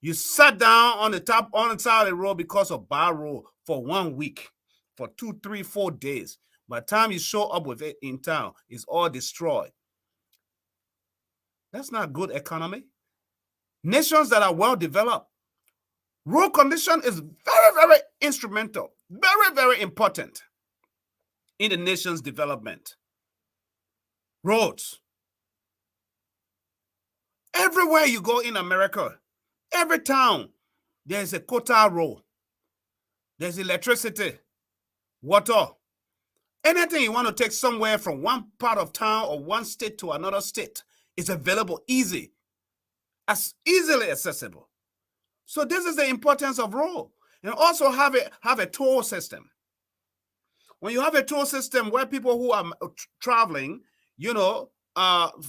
You sat down on the side of the road because of bad road for 1 week, for 2, 3, 4 days. By the time you show up with it in town, it's all destroyed. That's not good economy. Nations that are well developed, road condition is very, very instrumental, very, very important in the nation's development. Roads. Everywhere you go in America, every town, there's a quota road. There's electricity, water. Anything you want to take somewhere from one part of town or one state to another state is available easily accessible. So this is the importance of road. And also have a toll system. When you have a toll system where people who are traveling,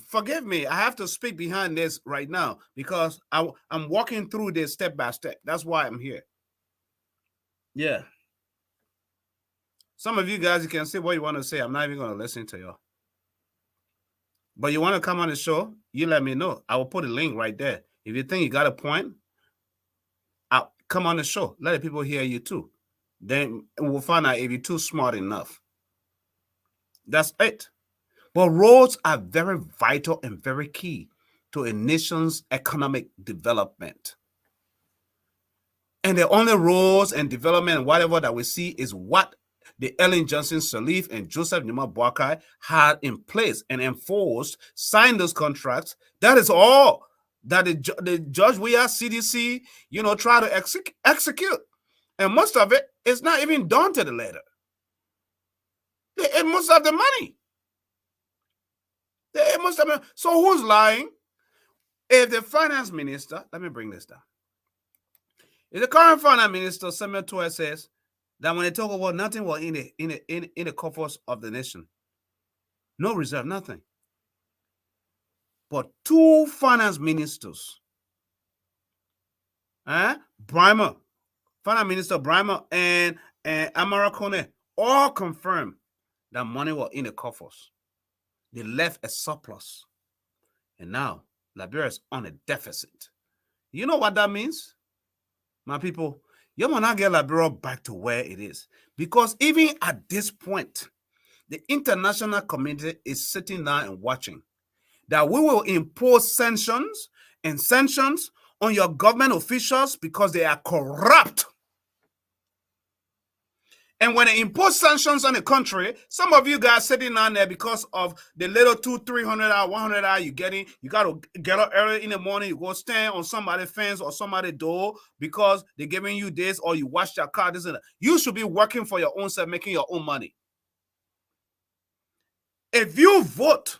forgive me, I have to speak behind this right now because I'm walking through this step by step. That's why I'm here. Yeah. Some of you guys, you can say what you want to say. I'm not even going to listen to you. But you want to come on the show, you let me know. I will put a link right there. If you think you got a point, I'll come on the show. Let the people hear you too. Then we'll find out if you're too smart enough. That's it. But roads are very vital and very key to a nation's economic development. And the only roads and development and whatever that we see is what the Ellen Johnson Sirleaf and Joseph Numa Boakai had in place and enforced, signed those contracts. That is all that the George Weah CDC, try to execute. And most of it is not even done to the letter. They must have the money. So who's lying? If the finance minister, let me bring this down. If the current finance minister, Samuel Toy, says that when they talk about nothing was in the coffers of the nation, no reserve, nothing. But 2 finance ministers, Brimer, Finance Minister Brimer and Amara Kone, all confirmed that money was in the coffers. They left a surplus. And now Liberia is on a deficit. You know what that means? My people, you will not get Liberia back to where it is. Because even at this point, the international community is sitting down and watching that we will impose sanctions on your government officials because they are corrupt. And when they impose sanctions on a country, some of you guys sitting down there because of the little $200, $300, $100 you're getting, you got to get up early in the morning, you go stand on somebody's fence or somebody's door because they're giving you this, or you wash your car, this and that. You should be working for your own self, making your own money. If you vote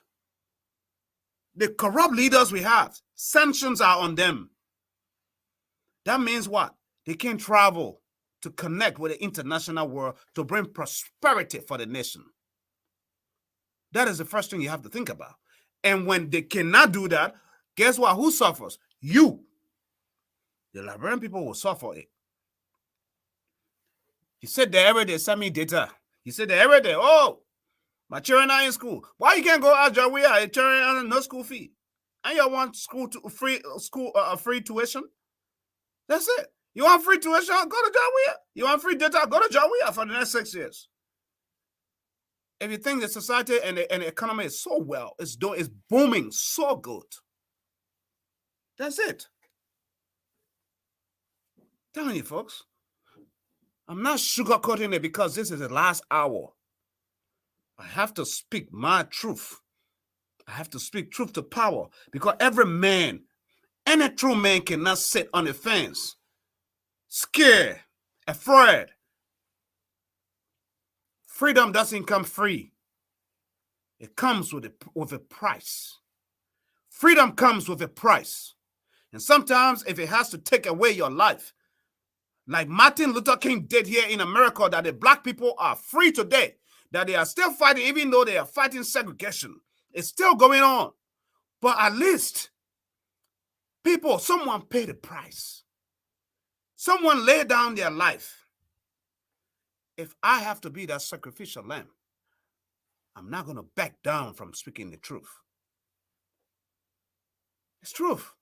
the corrupt leaders we have, sanctions are on them. That means what? They can't travel to connect with the international world to bring prosperity for the nation. That is the first thing you have to think about. And when they cannot do that, guess what? Who suffers? You. The Liberian people will suffer it. You said that every day, send me data. You said that every day, oh, my children are in school. Why you can't go out your way? Your children are no school fee. And you want free tuition? That's it. You want free tuition? Go to Jawia. You want free data? Go to Jawia for the next 6 years. If you think the society and the economy is so well, it's booming so good. That's it. I'm telling you, folks. I'm not sugarcoating it because this is the last hour. I have to speak my truth. I have to speak truth to power because every man, any true man cannot sit on the fence, scared, afraid. Freedom doesn't come free. It comes with a price. Freedom comes with a price. And sometimes if it has to take away your life, like Martin Luther King did here in America, that the black people are free today, that they are still fighting, even though they are fighting segregation. It's still going on. But at least someone paid the price. Someone laid down their life. If I have to be that sacrificial lamb, I'm not going to back down from speaking the truth. It's truth.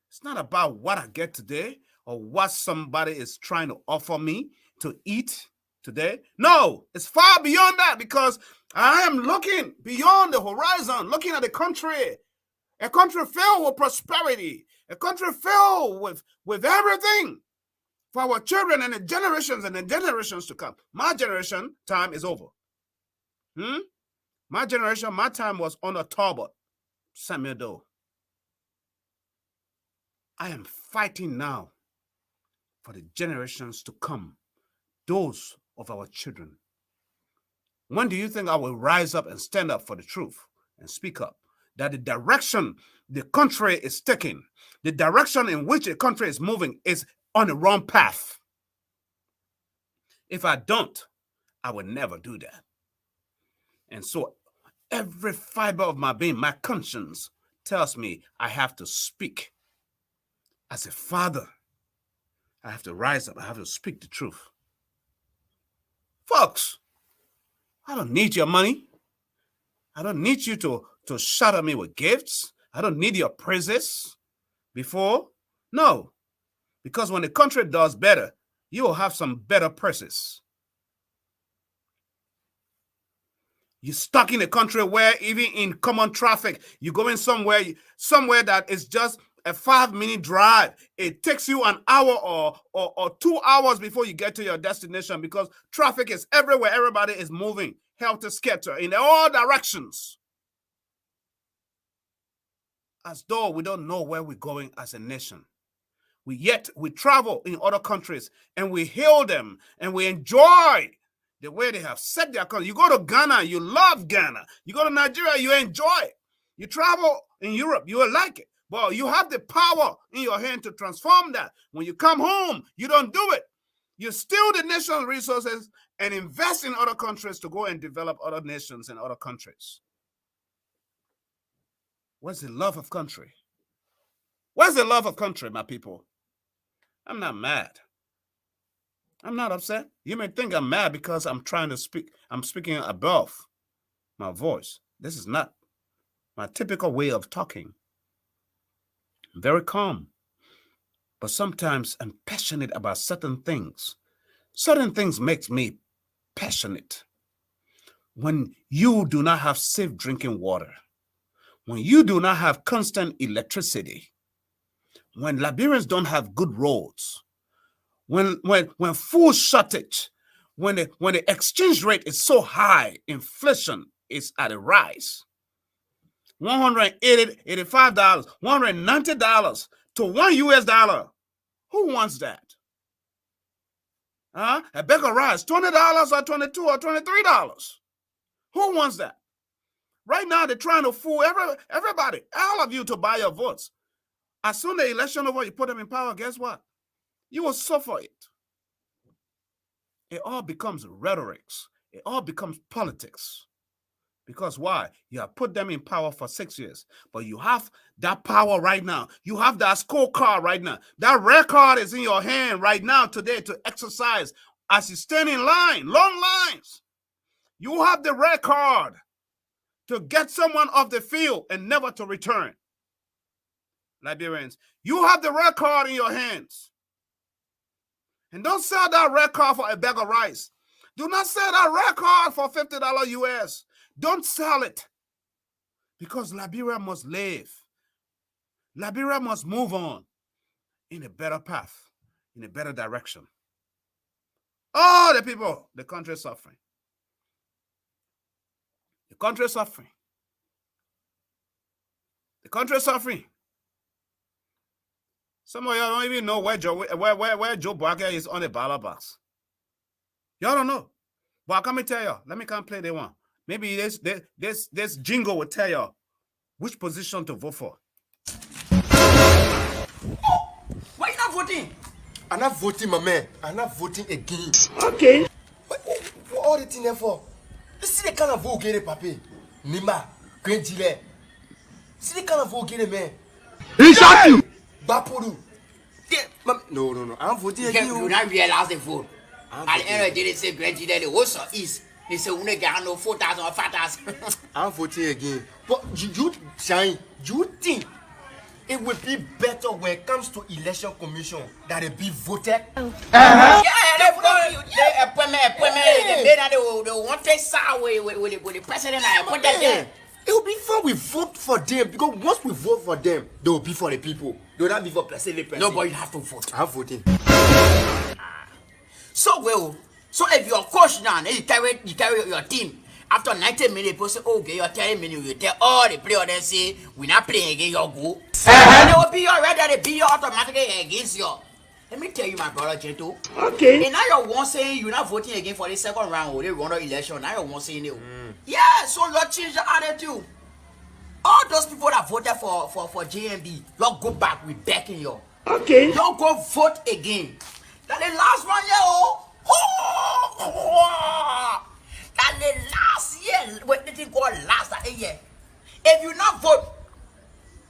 It's not about what I get today or what somebody is trying to offer me to eat today. No, it's far beyond that because I am looking beyond the horizon, looking at a country filled with prosperity, a country filled with everything for our children and the generations to come. My generation time is over. My generation, my time was on a Talbot, Samuel Doe. I am fighting now for the generations to come, those of our children. When do you think I will rise up and stand up for the truth and speak up? That the direction the country is taking, the direction in which the country is moving is on the wrong path. If I don't, I will never do that. And so every fiber of my being, my conscience tells me I have to speak. As a father, I have to rise up. I have to speak the truth. Folks, I don't need your money. I don't need you to shatter me with gifts. I don't need your praises before. No, because when the country does better, you will have some better praises. You're stuck in a country where even in common traffic, you're going somewhere that is just a 5-minute drive. It takes you an hour or 2 hours before you get to your destination because traffic is everywhere. Everybody is moving helter-skelter in all directions. As though we don't know where we're going as a nation. Yet we travel in other countries and we hail them and we enjoy the way they have set their country. You go to Ghana, you love Ghana. You go to Nigeria, you enjoy it. You travel in Europe, you will like it. But you have the power in your hand to transform that. When you come home, you don't do it. You steal the national resources and invest in other countries to go and develop other nations and other countries. Where's the love of country? Where's the love of country, my people? I'm not mad. I'm not upset. You may think I'm mad because I'm trying to speak. I'm speaking above my voice. This is not my typical way of talking. I'm very calm. But sometimes I'm passionate about certain things. Certain things makes me passionate. When you do not have safe drinking water, when you do not have constant electricity, when Liberians don't have good roads, when food shortage, when the exchange rate is so high, inflation is at a rise. $180, $85, $190 to $1 US. Who wants that? A bag of rice, $20 or $22 or $23. Who wants that? Right now, they're trying to fool everybody, all of you, to buy your votes. As soon as the election over, you put them in power, guess what? You will suffer it. It all becomes rhetorics. It all becomes politics. Because why? You have put them in power for 6 years, but you have that power right now. You have that scorecard right now. That red card is in your hand right now today to exercise as you stand in line, long lines. You have the red card to get someone off the field and never to return. Liberians, you have the red card in your hands. And don't sell that red card for a bag of rice. Do not sell that red card for $50 US. Don't sell it. Because Liberia must live. Liberia must move on in a better path, in a better direction. All the people, the country is suffering. The country is suffering. The country is suffering. Some of y'all don't even know where Joe Boakai is on the ballot box. Y'all don't know. But come and tell y'all. Let me come play the one. Maybe this jingle will tell y'all which position to vote for. Why you not voting? I'm not voting, my man. I'm not voting again. Okay. What all the thing there for? You see the kind of vote get it, papi. Nima, Green Chile. See the kind of vote get it, man. He shot you. Bapuru. No. I'm voting again. You not realize the vote. At the end of the day, they say Grand Chile, the West or East. They say we get no 4,000 or 5,000. I'm voting again. But you think it will be better when it comes to election commission that it be voted? Yeah, they want to side with the president and put that there. It will be fun we vote for them because once we vote for them, they will be for the people. They will not be for president. No, but you have to vote. I'm voting. So if you're coach now, then you carry your team. After 90 minutes, people say, okay, you're telling me you tell all the players then say we're not playing against your goal. They will be already, they be automatically against you. Let me tell you, my brother Gento. Okay. And now you're one saying you're not voting again for the second round or the round of election. Now you're one saying you. Yeah, so you change the attitude. All those people that voted for JMB, you go back with backing you. Okay. You go vote again. That the last one, yeah. That the last year, what did it go last year? If you not vote,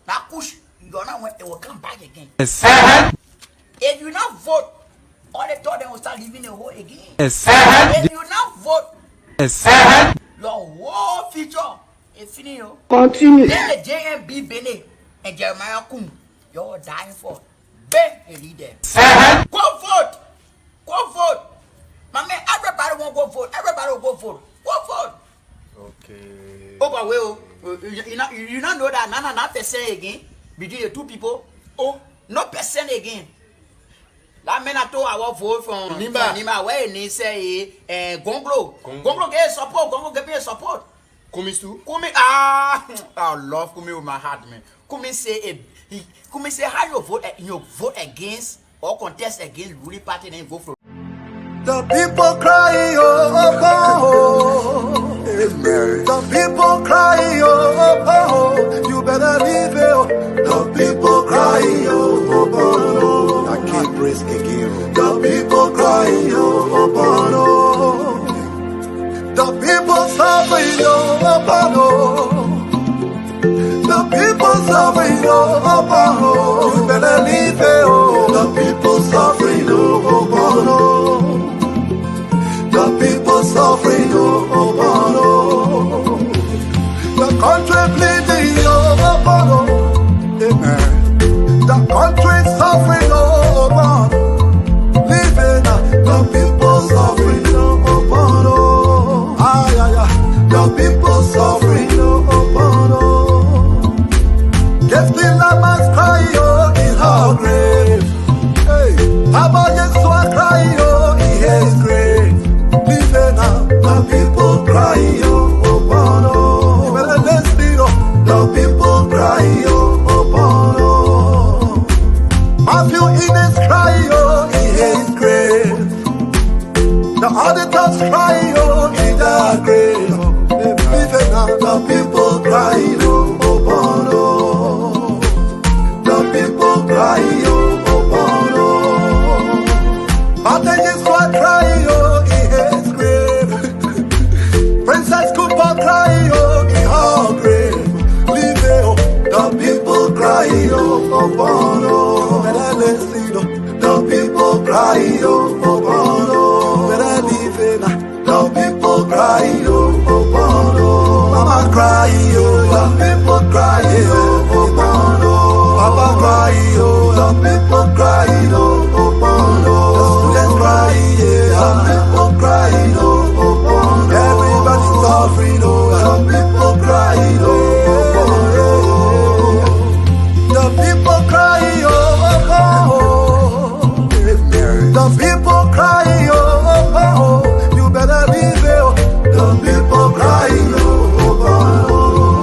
that push, you're not when they will come back again. Yes. If you not vote, all the thought they will start living the whole again. Yes. If you not vote, Yes. your whole future is finished. Continue. Then the JMB Bene and Jeremiah Kum, you're dying for. Ben, you need them. Go vote. Go vote. My man, everybody won't go vote. Everybody will go vote. Go vote. Okay. Oh, but well, you not know that not percent again between the two people. Oh, no percent again. That man I told I will vote from Nima where he say Gonglo. Gonglo get support. Gonglo get me support. Kumis too? Kumi I love Kumi with my heart, man. Kumi say how you vote against or contest against ruling party and vote for. The people cry, oh. The people cry, oh. You better leave it. The people cry, oh. I can't praise again. The people cry, oh. The people suffering, oh. The people suffering, oh. You better leave it, oh. The people suffering, oh, oh, oh. The people suffering, oh, oh, oh. The country bleeding, oh, oh, oh. Amen. The country suffering, oh, oh, oh. Living, the people suffering, oh, oh, oh. Ah, yeah, yeah. The people suffering, oh, oh, oh. Yes, the llamas cry, oh, in her grave. Hey, Abba, yes, so I cry, oh, in his grave. Living, the people cry, oh, oh, oh. You better listen, oh, the people cry, oh, oh, oh. Matthew Innes cry, oh, in his grave. The auditors cry, oh, in their grave. Living, the people cry, oh, oh, oh. The people cry, oh, oh, oh. Martin Yesua cry, oh, in his grave. Princess Cooper cry, oh, in her grave. Living, the people cry, oh, oh, oh. Better listen, oh, the people cry, oh, oh, oh. Better living, the people cry, oh, oh, oh. Mama cry, oh, the people cry, oh, oh, oh. Papa cry, oh, the people cry, oh, oh, oh. The students cry, yeah, the people cry, oh, oh, oh. Everybody suffering, oh, the people cry, oh, oh, oh. The people cry, oh, oh, oh. The people cry, oh, oh, oh. You better leave it, oh. The people cry, oh, oh, oh.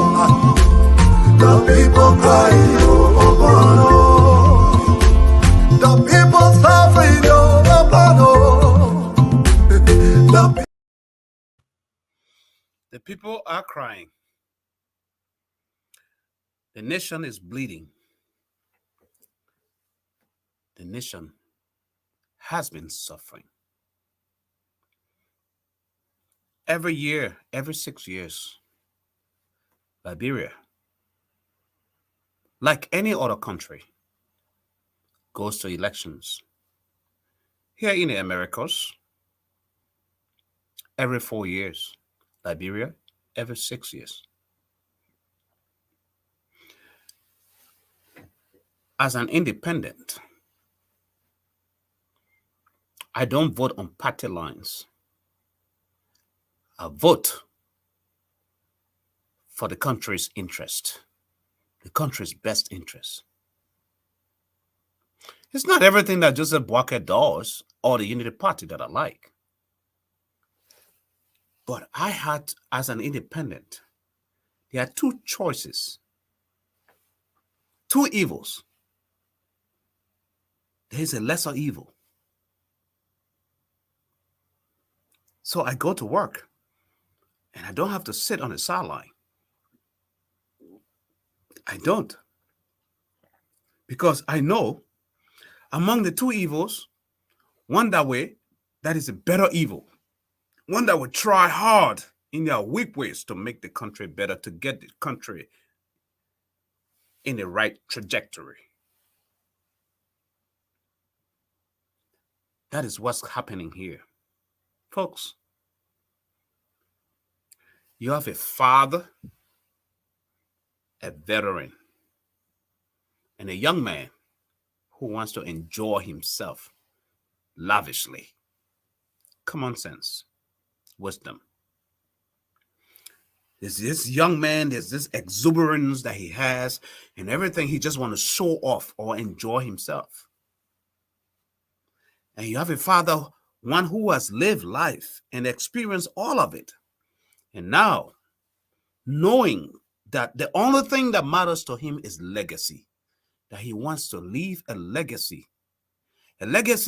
The people cry, oh, oh, oh. The people suffering, oh, oh, oh. The people are crying. The nation is bleeding. The nation has been suffering. Every year, every 6 years, Liberia, like any other country, goes to elections. Here in the Americas, every 4 years. Liberia, every 6 years. As an independent, I don't vote on party lines. I vote for the country's interest, the country's best interest. It's not everything that Joseph Boakai does or the Unity Party that I like. But I had, as an independent, there are two choices, two evils. There is a lesser evil. So I go to work, and I don't have to sit on the sideline. I don't. Because I know among the two evils, one that is a better evil. One that would try hard in their weak ways to make the country better, to get the country in the right trajectory. That is what's happening here. Folks, you have a father, a veteran, and a young man who wants to enjoy himself lavishly. Common sense, wisdom. There's this young man, there's this exuberance that he has, and everything he just wants to show off or enjoy himself. And you have a father, one who has lived life and experienced all of it. And now, knowing that the only thing that matters to him is legacy, that he wants to leave a legacy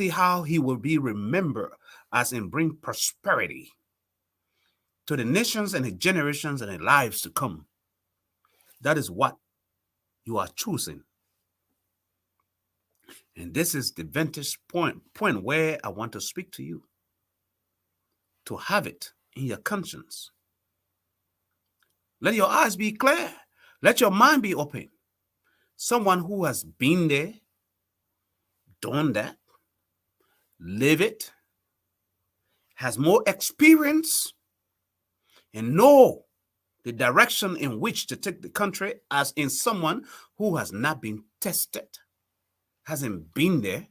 how he will be remembered as in bring prosperity to the nations and the generations and the lives to come. That is what you are choosing. And this is the vantage point where I want to speak to you, to have it in your conscience. Let your eyes be clear. Let your mind be open. Someone who has been there, done that, live it, has more experience, and know the direction in which to take the country, as in someone who has not been tested, hasn't been there,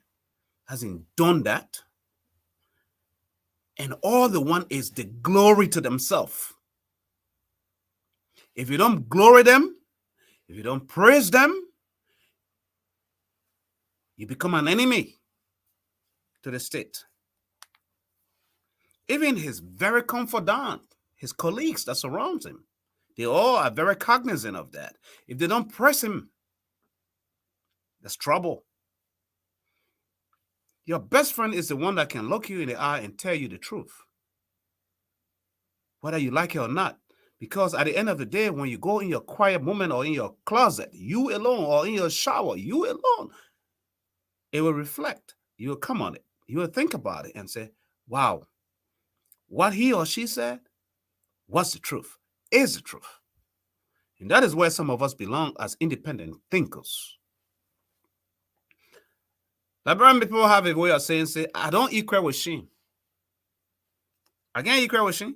hasn't done that. And all they want is the glory to themselves. If you don't glory them, if you don't praise them, you become an enemy to the state. Even his very confidant, his colleagues that surround him, they all are very cognizant of that. If they don't press him, there's trouble. Your best friend is the one that can look you in the eye and tell you the truth, whether you like it or not. Because at the end of the day, when you go in your quiet moment or in your closet, you alone, or in your shower, you alone, it will reflect. You will come on it. You will think about it and say, wow, what he or she said was the truth, is the truth. And that is where some of us belong as independent thinkers. Liberian people have a way of saying, say, I don't equal with Sheen. I can't equal with Sheen.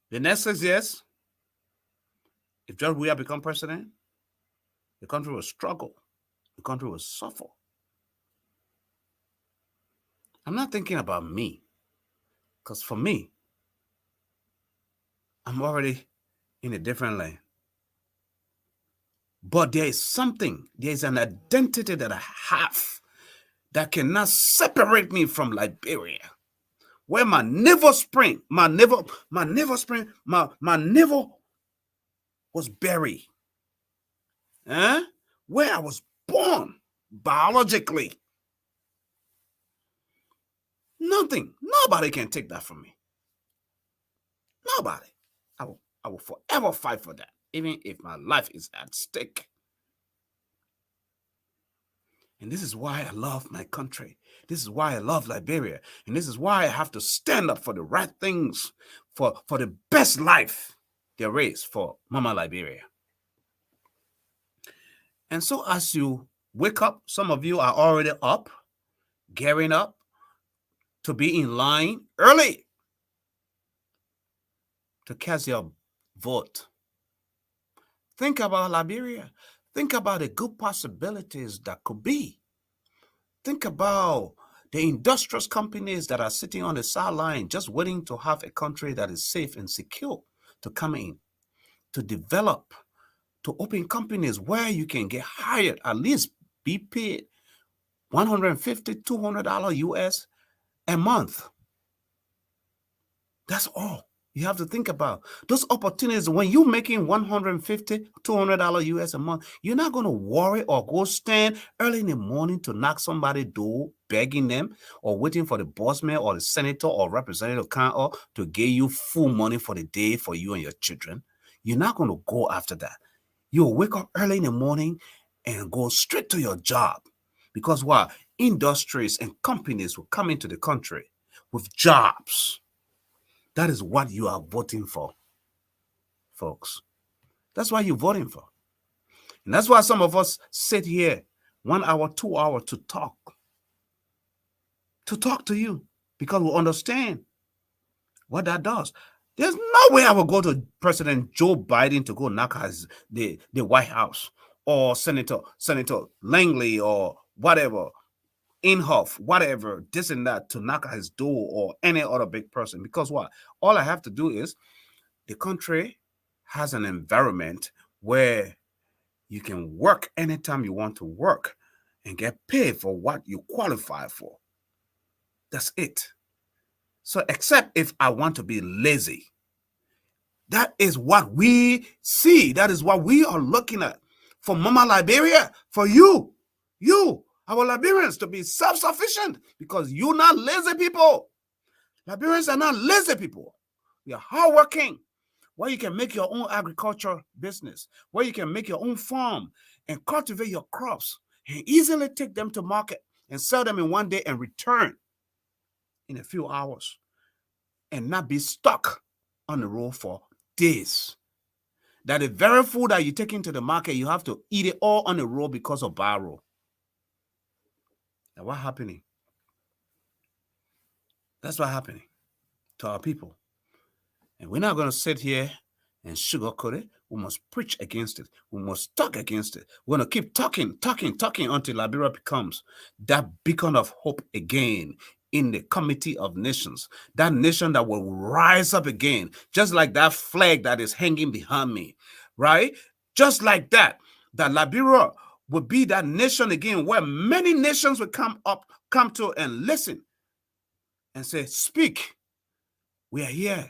The next 6 years, if George Weah become president, the country will struggle. The country will suffer. I'm not thinking about me, because for me, I'm already in a different lane. But there is something, there is an identity that I have that cannot separate me from Liberia, where my navel spring, my navel was buried. Where I was born biologically. Nothing, nobody can take that from me. Nobody. I will forever fight for that, even if my life is at stake. And this is why I love my country. This is why I love Liberia. And this is why I have to stand up for the right things, for the best life there is for Mama Liberia. And so as you wake up, some of you are already up, gearing up to be in line early to cast your vote. Think about Liberia. Think about the good possibilities that could be. Think about the industrious companies that are sitting on the sideline just waiting to have a country that is safe and secure to come in, to develop, to open companies where you can get hired, at least be paid $150, $200 US a month. That's all you have to think about. Those opportunities, when you're making $150, $200 US a month, you're not going to worry or go stand early in the morning to knock somebody's door, begging them, or waiting for the bossman or the senator or representative to give you full money for the day for you and your children. You're not going to go after that. You'll wake up early in the morning and go straight to your job. Because what? Industries and companies will come into the country with jobs. That is what you are voting for, folks. That's what you're voting for. And that's why some of us sit here 1 hour, 2 hours to talk to you, because we understand what that does. There's no way I will go to President Joe Biden to go knock the White House, or Senator Langley, or whatever, Inhofe, whatever, this and that, to knock at his door, or any other big person. Because what? All I have to do is, the country has an environment where you can work anytime you want to work and get paid for what you qualify for. That's it. So except if I want to be lazy. That is what we see. That is what we are looking at for Mama Liberia, for you, our Liberians, to be self-sufficient, because you're not lazy people. Liberians are not lazy people. We are hardworking, where you can make your own agriculture business, where you can make your own farm and cultivate your crops and easily take them to market and sell them in one day and return in a few hours, and not be stuck on the road for days. That the very food that you take into the market, you have to eat it all on the road because of bad road. That's what's happening. That's what's happening to our people. And we're not going to sit here and sugarcoat it. We must preach against it. We must talk against it. We're going to keep talking until Liberia becomes that beacon of hope again in the committee of nations. That nation that will rise up again, just like that flag that is hanging behind me, right? Just like that Liberia will be that nation again where many nations will come to and listen and say, speak. We are here.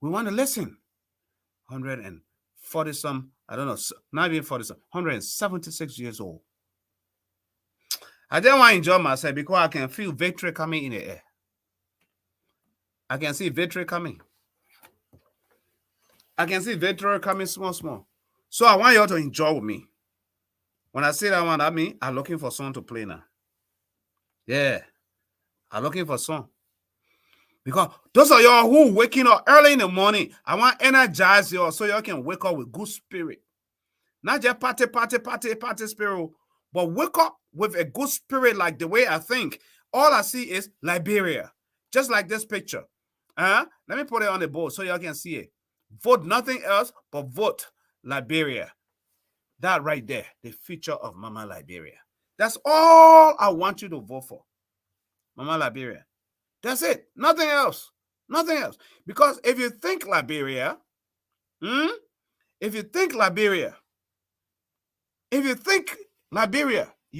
We want to listen. 140 some, I don't know, not even 40 some, 176 years old. I just want to enjoy myself because I can feel victory coming in the air. I can see victory coming. I can see victory coming small. So I want you all to enjoy with me. When I say that one, I mean, I'm looking for song to play now. Yeah, I'm looking for song. Because those of y'all who waking up early in the morning, I want to energize y'all so y'all can wake up with good spirit. Not just party spirit, but wake up with a good spirit like the way I think. All I see is Liberia. Just like this picture. Let me put it on the board so y'all can see it. Vote nothing else but vote Liberia. That right there, the future of Mama Liberia. That's all I want you to vote for. Mama Liberia. That's it. Nothing else. Nothing else. Because if you think Liberia, you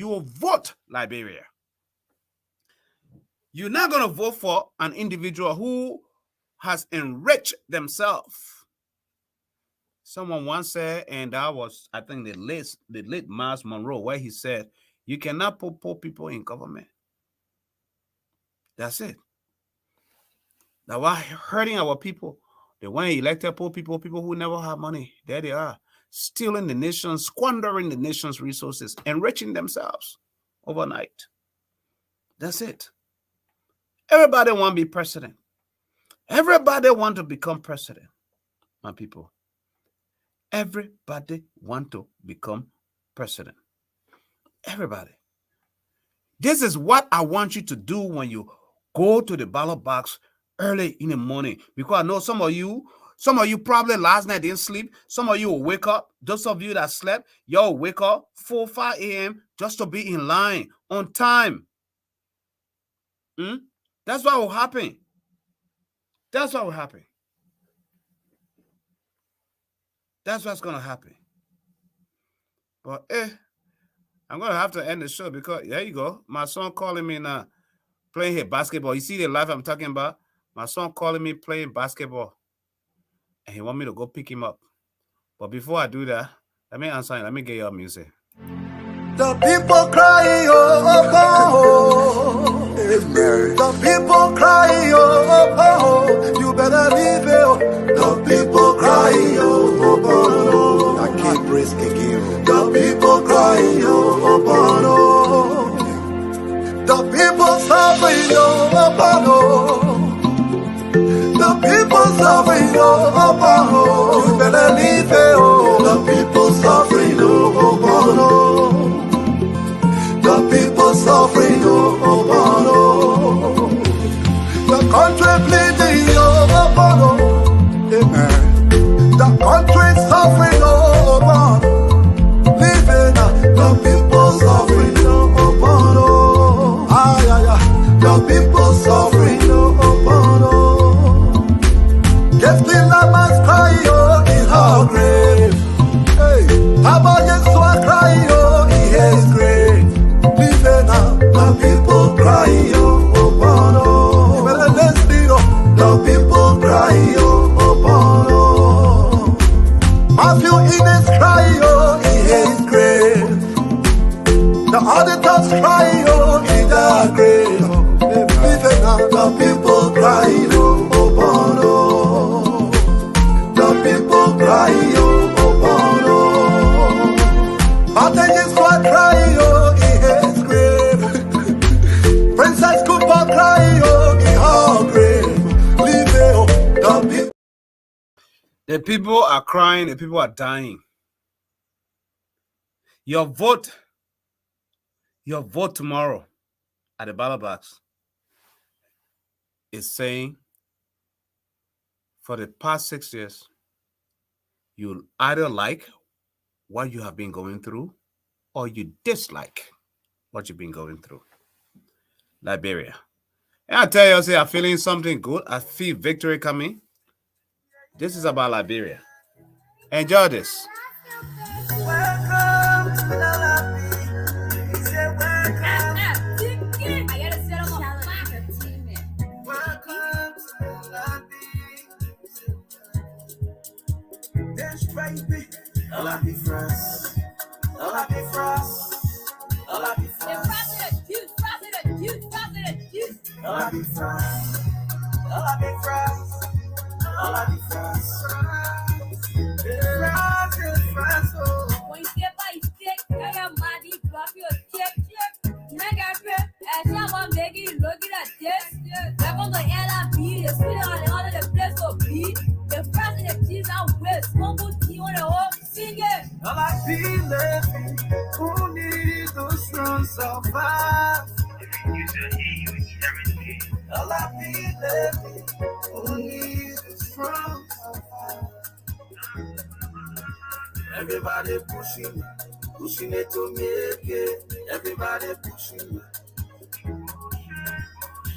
will vote Liberia. You're not going to vote for an individual who has enriched themselves. Someone once said, and that was, I think, the late Miles Monroe, where he said, you cannot put poor people in government. That's it. Now, why hurting our people? The one elected poor people who never have money, there they are, stealing the nation, squandering the nation's resources, enriching themselves overnight. That's it. Everybody want to be president. Everybody want to become president, my people. Everybody want to become president. Everybody. This is what I want you to do when you go to the ballot box early in the morning, because I know some of you probably last night didn't sleep. Some of you will wake up. Those of you that slept, y'all wake up 4, 5 a.m. just to be in line on time. That's what will happen. That's what will happen. That's what's going to happen. But I'm going to have to end the show because, there you go, my son calling me now, playing his basketball. You see the life I'm talking about? My son calling me playing basketball. And he want me to go pick him up. But before I do that, let me answer him. Let me get your music. The people cry, oh. The people cry, oh. You better leave it. The people cry, oh. I can't risk again. The people cry, oh. The people suffering, oh. The people suffering, oh. You better leave it, oh. The people suffering, oh. The people suffering, oh. The country bleeding, oh. Amen. The country suffering, oh. Living, the people suffering, oh. The people suffering, oh. Yes, the llamas cry, oh, in her grave. Hey, Abba, yes, so I cry, oh, in his grave. The people cry, oh, oh. Well, let's be, the people cry, oh, oh. Matthew Innes cry, oh, in his grave. The auditors cry, oh, in their grave. The people cry, oh, oh. The people cry, oh, oh. Martin is what cry, oh, in his grave. Princess Cooper cry, oh, in her grave. Leave it, oh, the people. The people are crying, the people are dying. Your vote tomorrow at the ballot box is saying for the past 6 years, you'll either like what you have been going through or you dislike what you've been going through. Liberia. And I tell you, say I'm feeling something good. I feel victory coming. This is about Liberia. Enjoy this. Welcome to baby. All I be frost. All I be frost. All I be frost. All I be frost. All I be frost. All I be frost. Frost, oh. When you step by stick, I got money, drop your check. I shall make it look at this. Back on the LIB, the sweet on the place of beat. The president is out west, mumble tea on the whole singing. All I feel is who needs those runs so fast. All I feel is who needs those runs so fast. Everybody pushing it to make it. Everybody pushing it.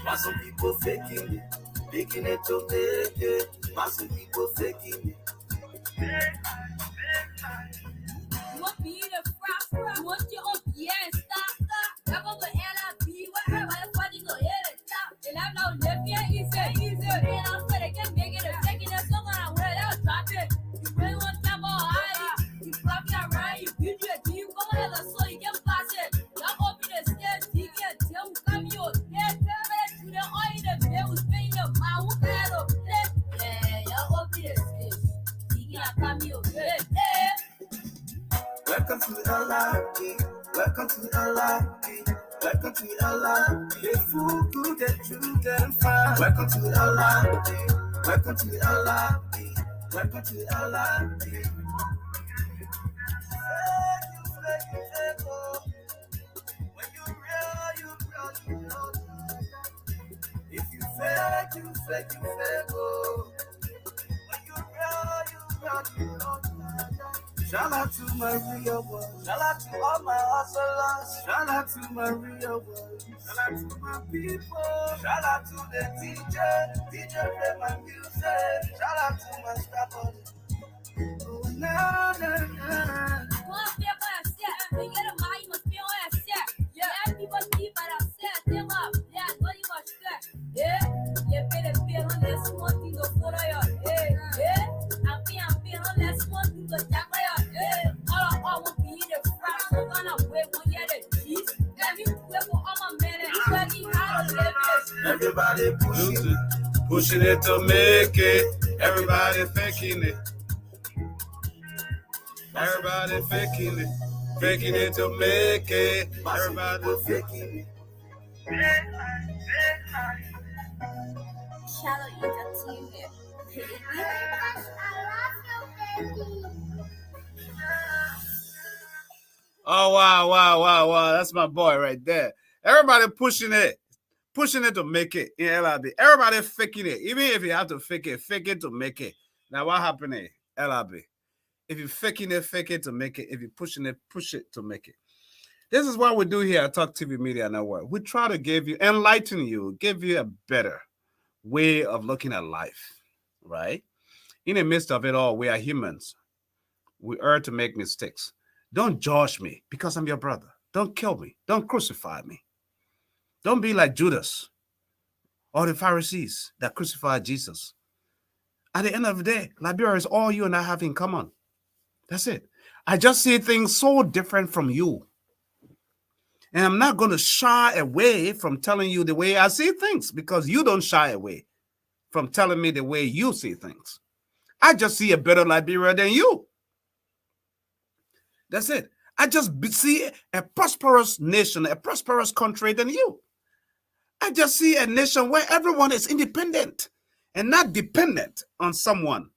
But some people faking it to make it. But some people faking it. You want me to frost? You want your own stop. Back on the LIB, whatever the fuck you go hit it, stop. And I'm not living easy. And I'm said I can make it a second. That's not gonna wear that drop it. You really want to come on high? You fuck me around, you do it. You go ahead, so you can pass it. Y'all open the stairs, you can tell who come your head. You don't own the bill, who's paying your mouth, who had a flip. Yeah, y'all open the stairs. You can come your head. Welcome to LIB. Welcome to LIB. Welcome to LIB. They fool good that you can find. Welcome to LIB. Welcome to LIB. Welcome to LIB. When you real, if you fake, you fake, oh. When you real, shout out to my real world. Shout out to all my hustlers. Shout out to my real world. Shout out to my people. Shout out to the DJ play my music. Shout out to my scrapper. Oh, na. Everybody pushing it to make it. Everybody faking it. Everybody faking it to make it. Everybody faking it. Shallow entertainment. Oh wow! That's my boy right there. Everybody pushing it to make it in LIB. Everybody faking it. Even if you have to fake it to make it. Now what happened in LIB? If you're faking it, fake it to make it. If you're pushing it, push it to make it. This is what we do here at Talk TV Media Network. We try to enlighten you, give you a better way of looking at life, right? In the midst of it all, we are humans. We are to make mistakes. Don't judge me because I'm your brother. Don't kill me. Don't crucify me. Don't be like Judas or the Pharisees that crucified Jesus. At the end of the day, Liberia is all you and I have in common. That's it. I just see things so different from you. And I'm not going to shy away from telling you the way I see things because you don't shy away from telling me the way you see things. I just see a better Liberia than you. That's it. I just see a prosperous nation, a prosperous country than you. I just see a nation where everyone is independent and not dependent on someone.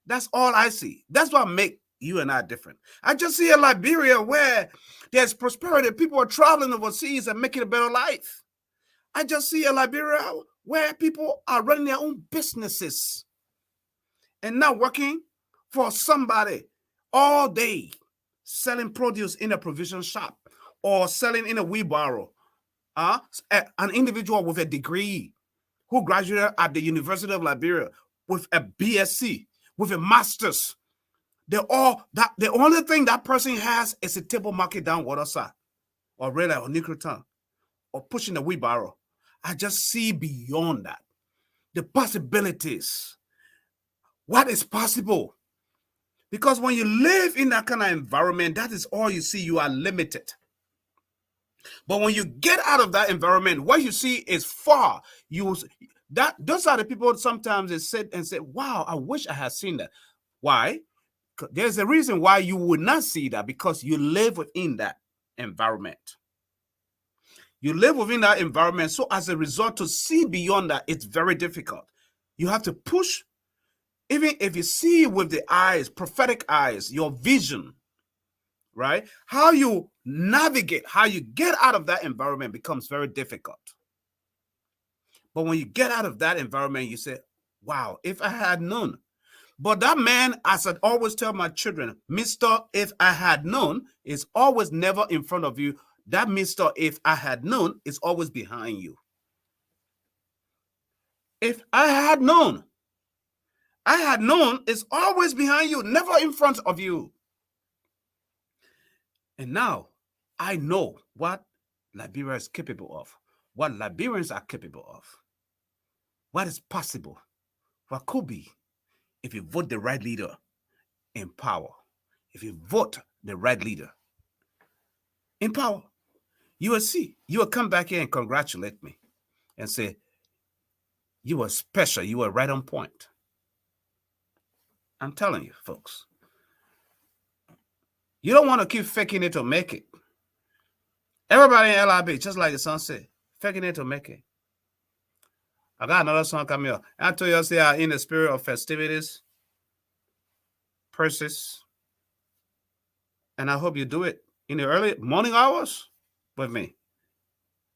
That's all I see. That's what makes You and I are different. I just see a Liberia where there's prosperity. People are traveling overseas and making a better life. I just see a Liberia where people are running their own businesses and not working for somebody all day, selling produce in a provision shop or selling in a wheelbarrow. An individual with a degree who graduated at the University of Liberia with a BSc, with a master's. The only thing that person has is a table market down Waterside or Red or Nickerton or pushing a wheelbarrow. I just see beyond that. The possibilities. What is possible? Because when you live in that kind of environment, that is all you see. You are limited. But when you get out of that environment, what you see is far. Those are the people sometimes they sit and say, wow, I wish I had seen that. Why? There's a reason why you would not see that, because you live within that environment. You live within that environment. So as a result, to see beyond that, it's very difficult. You have to push. Even if you see with the eyes, prophetic eyes, your vision, right? How you navigate, how you get out of that environment becomes very difficult. But when you get out of that environment, you say, wow, if I had known. But that man, as I always tell my children, Mr. If I had known is always never in front of you. That Mr. If I had known is always behind you. If I had known is always behind you, never in front of you. And now I know what Liberia is capable of, what Liberians are capable of, what is possible, what could be. If you vote the right leader in power, if you vote the right leader in power, you will see. You will come back here and congratulate me and say, you were special. You were right on point. I'm telling you, folks. You don't want to keep faking it to make it. Everybody in LIB, just like the song said, faking it to make it. I got another song coming up. I told you, they are in the spirit of festivities, purses, and I hope you do it in the early morning hours with me.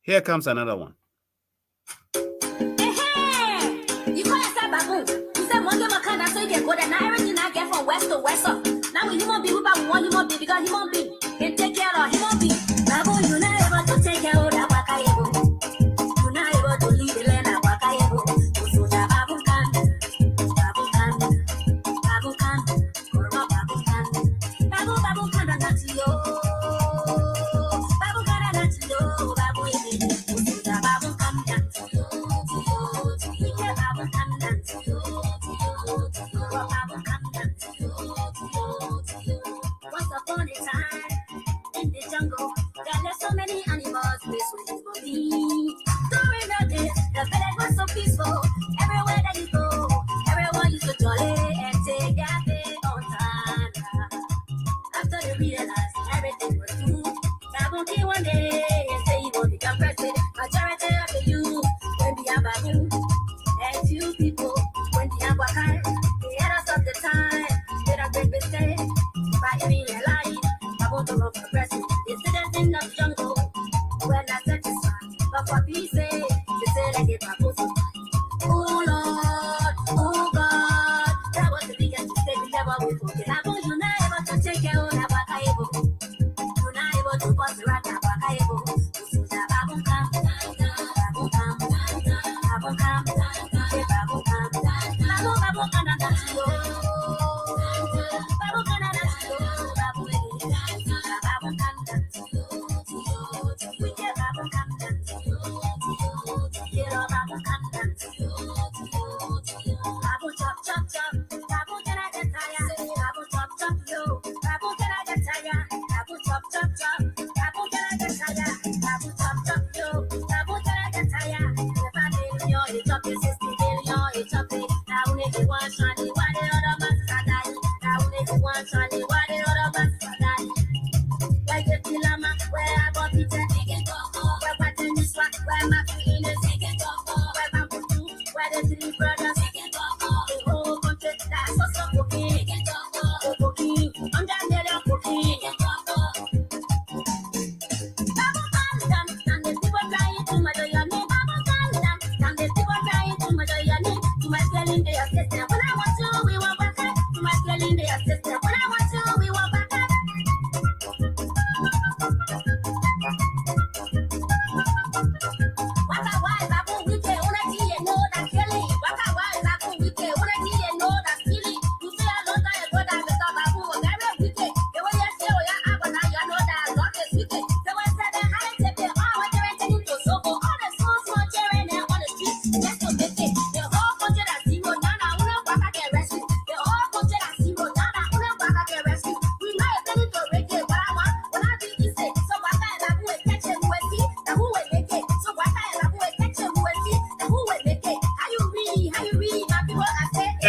Here comes another one. You call yourself baboon. You said one game of kind so you can go there. Now everything I get from west to west up. Now we human being, we want human being because human being can take care of human being. Baboon, you're not able to take care of that wakayebo. You're not able to lead the land of wakayebo. So the baboon can, baboon can, baboon can, baboon can, baboon can, that's yo. Baboon can, that's yo. Baboon, so the baboon can, that's yo. Yeah, baboon can, that's yo. Baboon can, that's yo. Once upon a time, in the jungle, there were so many animals mixed with human beings. During the days, the village was so peaceful. Everywhere that you go, everyone used to jolly and take their day on time. After they realized everything was good, Baboon came one day and say he will become president. Majority of the youth, when they have Baboon, and few people, when they have Wakai, they had us of the time, did a great mistake. By being alive, Baboon to run for president. The citizens in the jungle were not satisfied, but for peace sake, they say they get Baboon to fight. Oh Lord, oh God, that was the biggest mistake we never will forget. Baboon, you're not able to take care of that Wakayebo. You're not able to cause the right Wakayebo. So that Baboon come, Baboon come, Baboon come, yeah, Baboon come, Baboon come, and that's you. Baboon come, and that's you. Baboon come, that's you. We get Baboon come, that's you. Get all Baboon come, that's you. Baboon chop, chop, chop. Baboon can I get tired? Baboon chop, chop, yo. Baboon can I get tired? Baboon chop, chop, chop. Baboon can I get tired? Baboon chop, chop, yo. Baboon can I get tired? If I million, you chop it, 60 billion, you chop it. Now we need one shiny, why the other masses are dying? Now we need one shiny, why the other masses are dying? Like the Tilama, where I bought it, where watching this one, where my feeling is, where my Putu, where the three brothers, the whole country, that's what's up, okay, okay,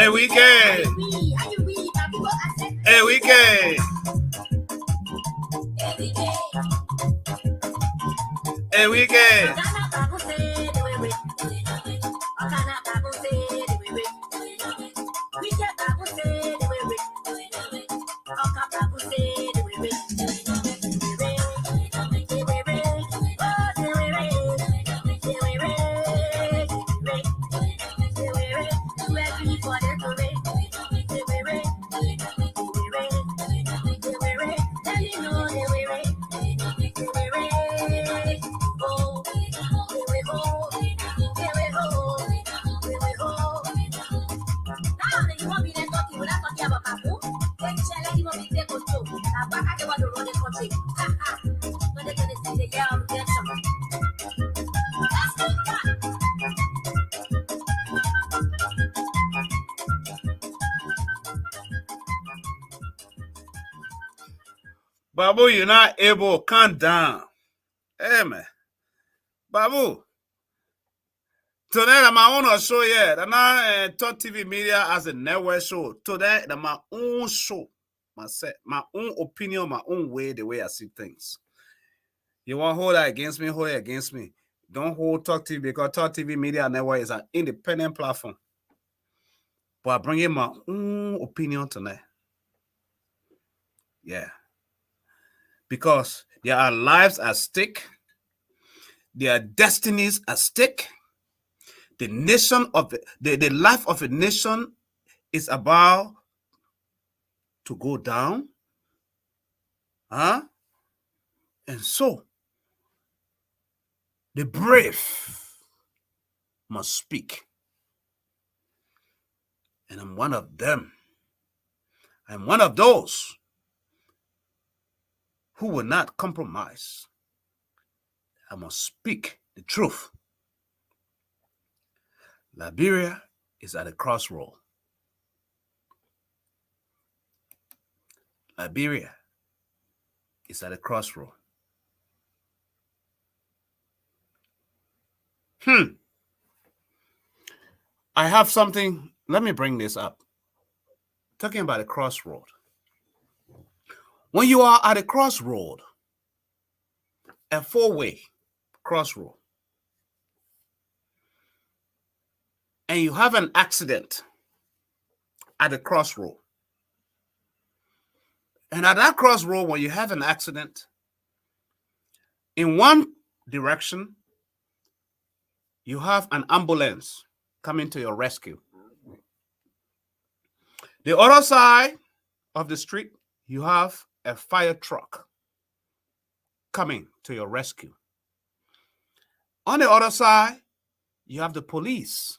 Hey, weekend. Hey, weekend. Hey, weekend. Babu, you're not able. Calm down. Hey, man. Babu. Today, I'm on a show, yeah. I'm not Talk TV Media as a network show. Today, I'm my own show. My own opinion, my own way, the way I see things. You want to hold that against me, hold it against me. Don't hold Talk TV because Talk TV Media Network is an independent platform. But I bring in my own opinion tonight. Yeah. Because there are lives at stake. There are destinies at stake. The nation of the life of a nation is about to go down. And so the brave must speak. And I'm one of them. I'm one of those who will not compromise. I must speak the truth. Liberia is at a crossroad. Liberia is at a crossroad. I have something. Let me bring this up. Talking about a crossroad. When you are at a crossroad, a four-way crossroad, and you have an accident at the crossroad, and at that crossroad, when you have an accident, in one direction, you have an ambulance coming to your rescue. The other side of the street, you have a fire truck coming to your rescue. On the other side, you have the police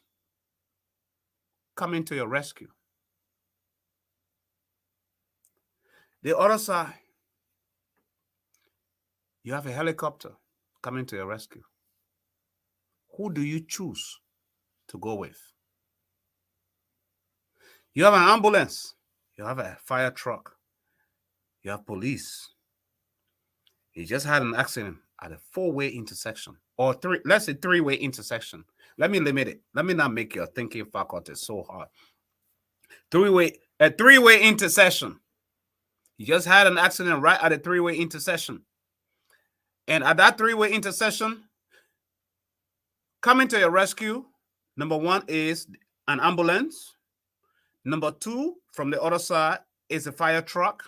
coming to your rescue. The other side, you have a helicopter coming to your rescue. Who do you choose to go with? You have an ambulance. You have a fire truck. You have police. You just had an accident at a four-way intersection, or let's say three-way intersection. Let me limit it. Let me not make your thinking faculty so hard. A three-way intersection. You just had an accident right at a three-way intersection. And at that three-way intersection, coming to your rescue, number one is an ambulance. Number two, from the other side, is a fire truck.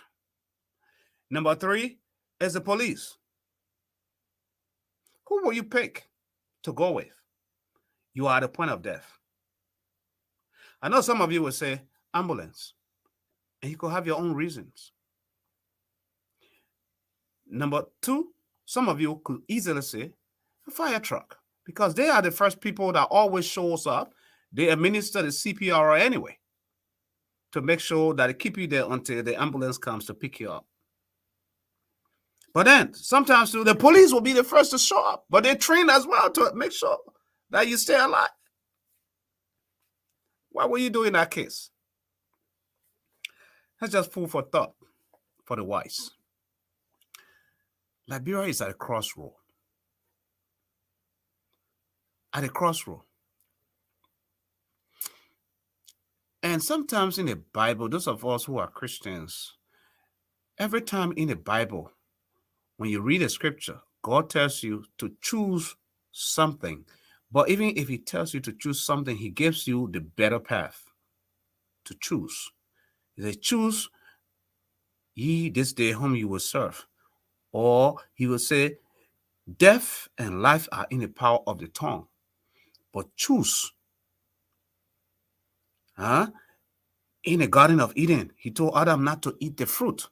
Number three is the police. Who will you pick to go with? You are at the point of death. I know some of you will say ambulance, and you could have your own reasons. Number two, some of you could easily say a fire truck, because they are the first people that always shows up. They administer the CPR anyway to make sure that they keep you there until the ambulance comes to pick you up. But then sometimes the police will be the first to show up, but they're trained as well to make sure that you stay alive. What will you do in that case? That's just food for thought for the wise. Liberia is at a crossroad. At a crossroad. And sometimes in the Bible, those of us who are Christians, every time in the Bible, when you read a scripture, God tells you to choose something. But even if he tells you to choose something, he gives you the better path to choose. He says, choose ye this day whom you will serve. Or he will say, death and life are in the power of the tongue. But choose. In the Garden of Eden, he told Adam not to eat the fruit.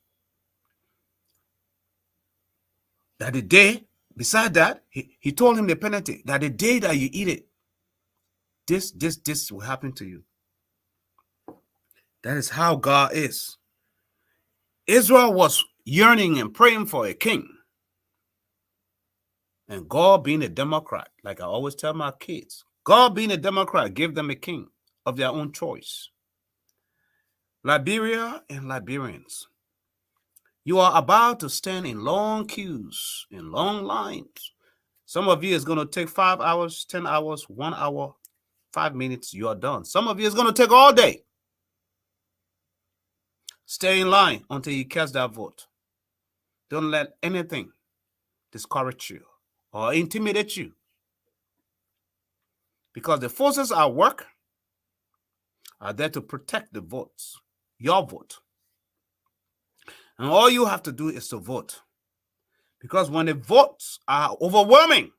That the day, beside that, he told him the penalty, that the day that you eat it, this will happen to you. That is how God is. Israel was yearning and praying for a king. And God being a Democrat, like I always tell my kids, God being a Democrat gave them a king of their own choice. Liberia and Liberians, you are about to stand in long queues, in long lines. Some of you is going to take 5 hours, 10 hours, 1 hour, 5 minutes, you are done. Some of you is going to take all day. Stay in line until you cast that vote. Don't let anything discourage you or intimidate you. Because the forces at work are there to protect the votes, your vote. And all you have to do is to vote. Because when the votes are overwhelming,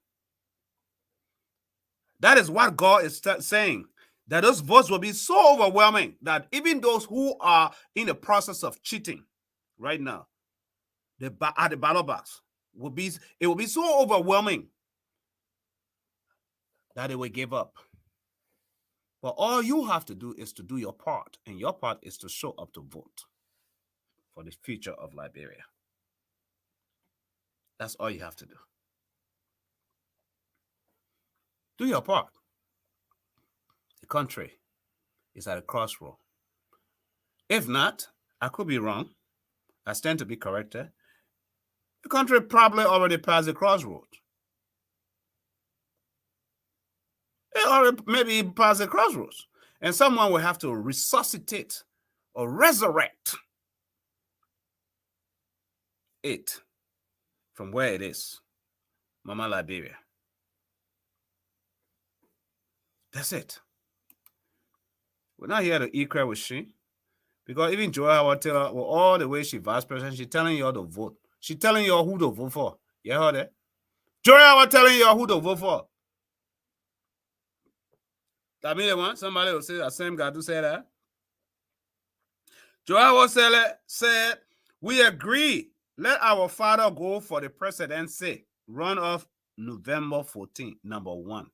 that is what God is saying, that those votes will be so overwhelming that even those who are in the process of cheating right now, at the ballot box, it will be so overwhelming that they will give up. But all you have to do is to do your part, and your part is to show up to vote for the future of Liberia. That's all you have to do. Do your part. The country is at a crossroad. If not, I could be wrong. I stand to be corrected. The country probably already passed the crossroad. It already maybe passed the crossroads. And someone will have to resuscitate or resurrect it from where it is. Mama Liberia. That's it. We're not here to equal with she. Because even Joy Howard Taylor, with all the way she vice president, she's telling you all to vote. She's telling you who to vote for. You heard it? Joy Howard telling you who to vote for. That mean the one? Somebody will say the same guy to say that. Joy Howard said, we agree. Let our father go for the presidency. Run off November 14th, number 1.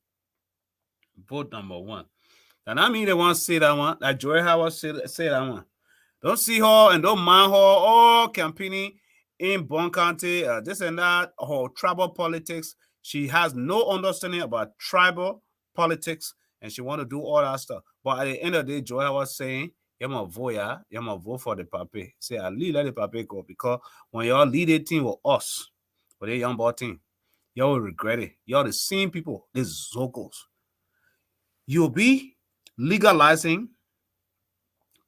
Vote number 1. And I mean the one say that one. Like Joy Howard say that one. Don't see her and don't mind her all campaigning in Bon County, this and that, her tribal politics. She has no understanding about tribal politics, and she want to do all that stuff. But at the end of the day, Joy was saying, you must vote for the papi. Say, I let the papi go, because when y'all lead a team with us, with a young boy team, y'all will regret it. Y'all the same people, these Zogos. You'll be legalizing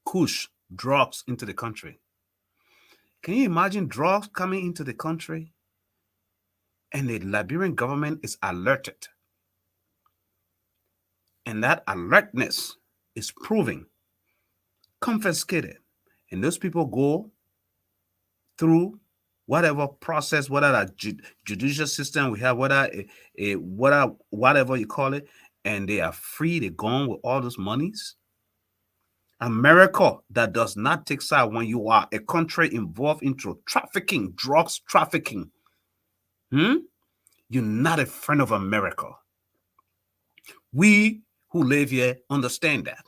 kush, drugs into the country. Can you imagine drugs coming into the country and the Liberian government is alerted? And that alertness is proving confiscated. And those people go through whatever process, whatever judicial system we have, whatever you call it, and they are free, they're gone with all those monies. America that does not take side when you are a country involved into trafficking, drugs trafficking. You're not a friend of America. We who live here understand that.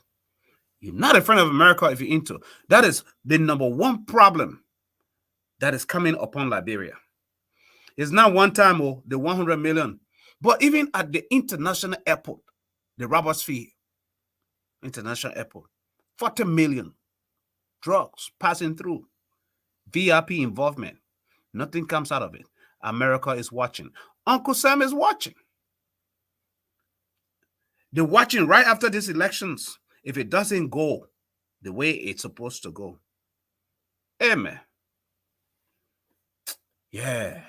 You're not a friend of America if you're into. That is the number one problem that is coming upon Liberia. It's not one time or the 100 million, but even at the international airport, the Roberts Field International Airport, 40 million drugs passing through, VIP involvement. Nothing comes out of it. America is watching. Uncle Sam is watching. They're watching right after these elections. If it doesn't go the way it's supposed to go. Amen. Yeah.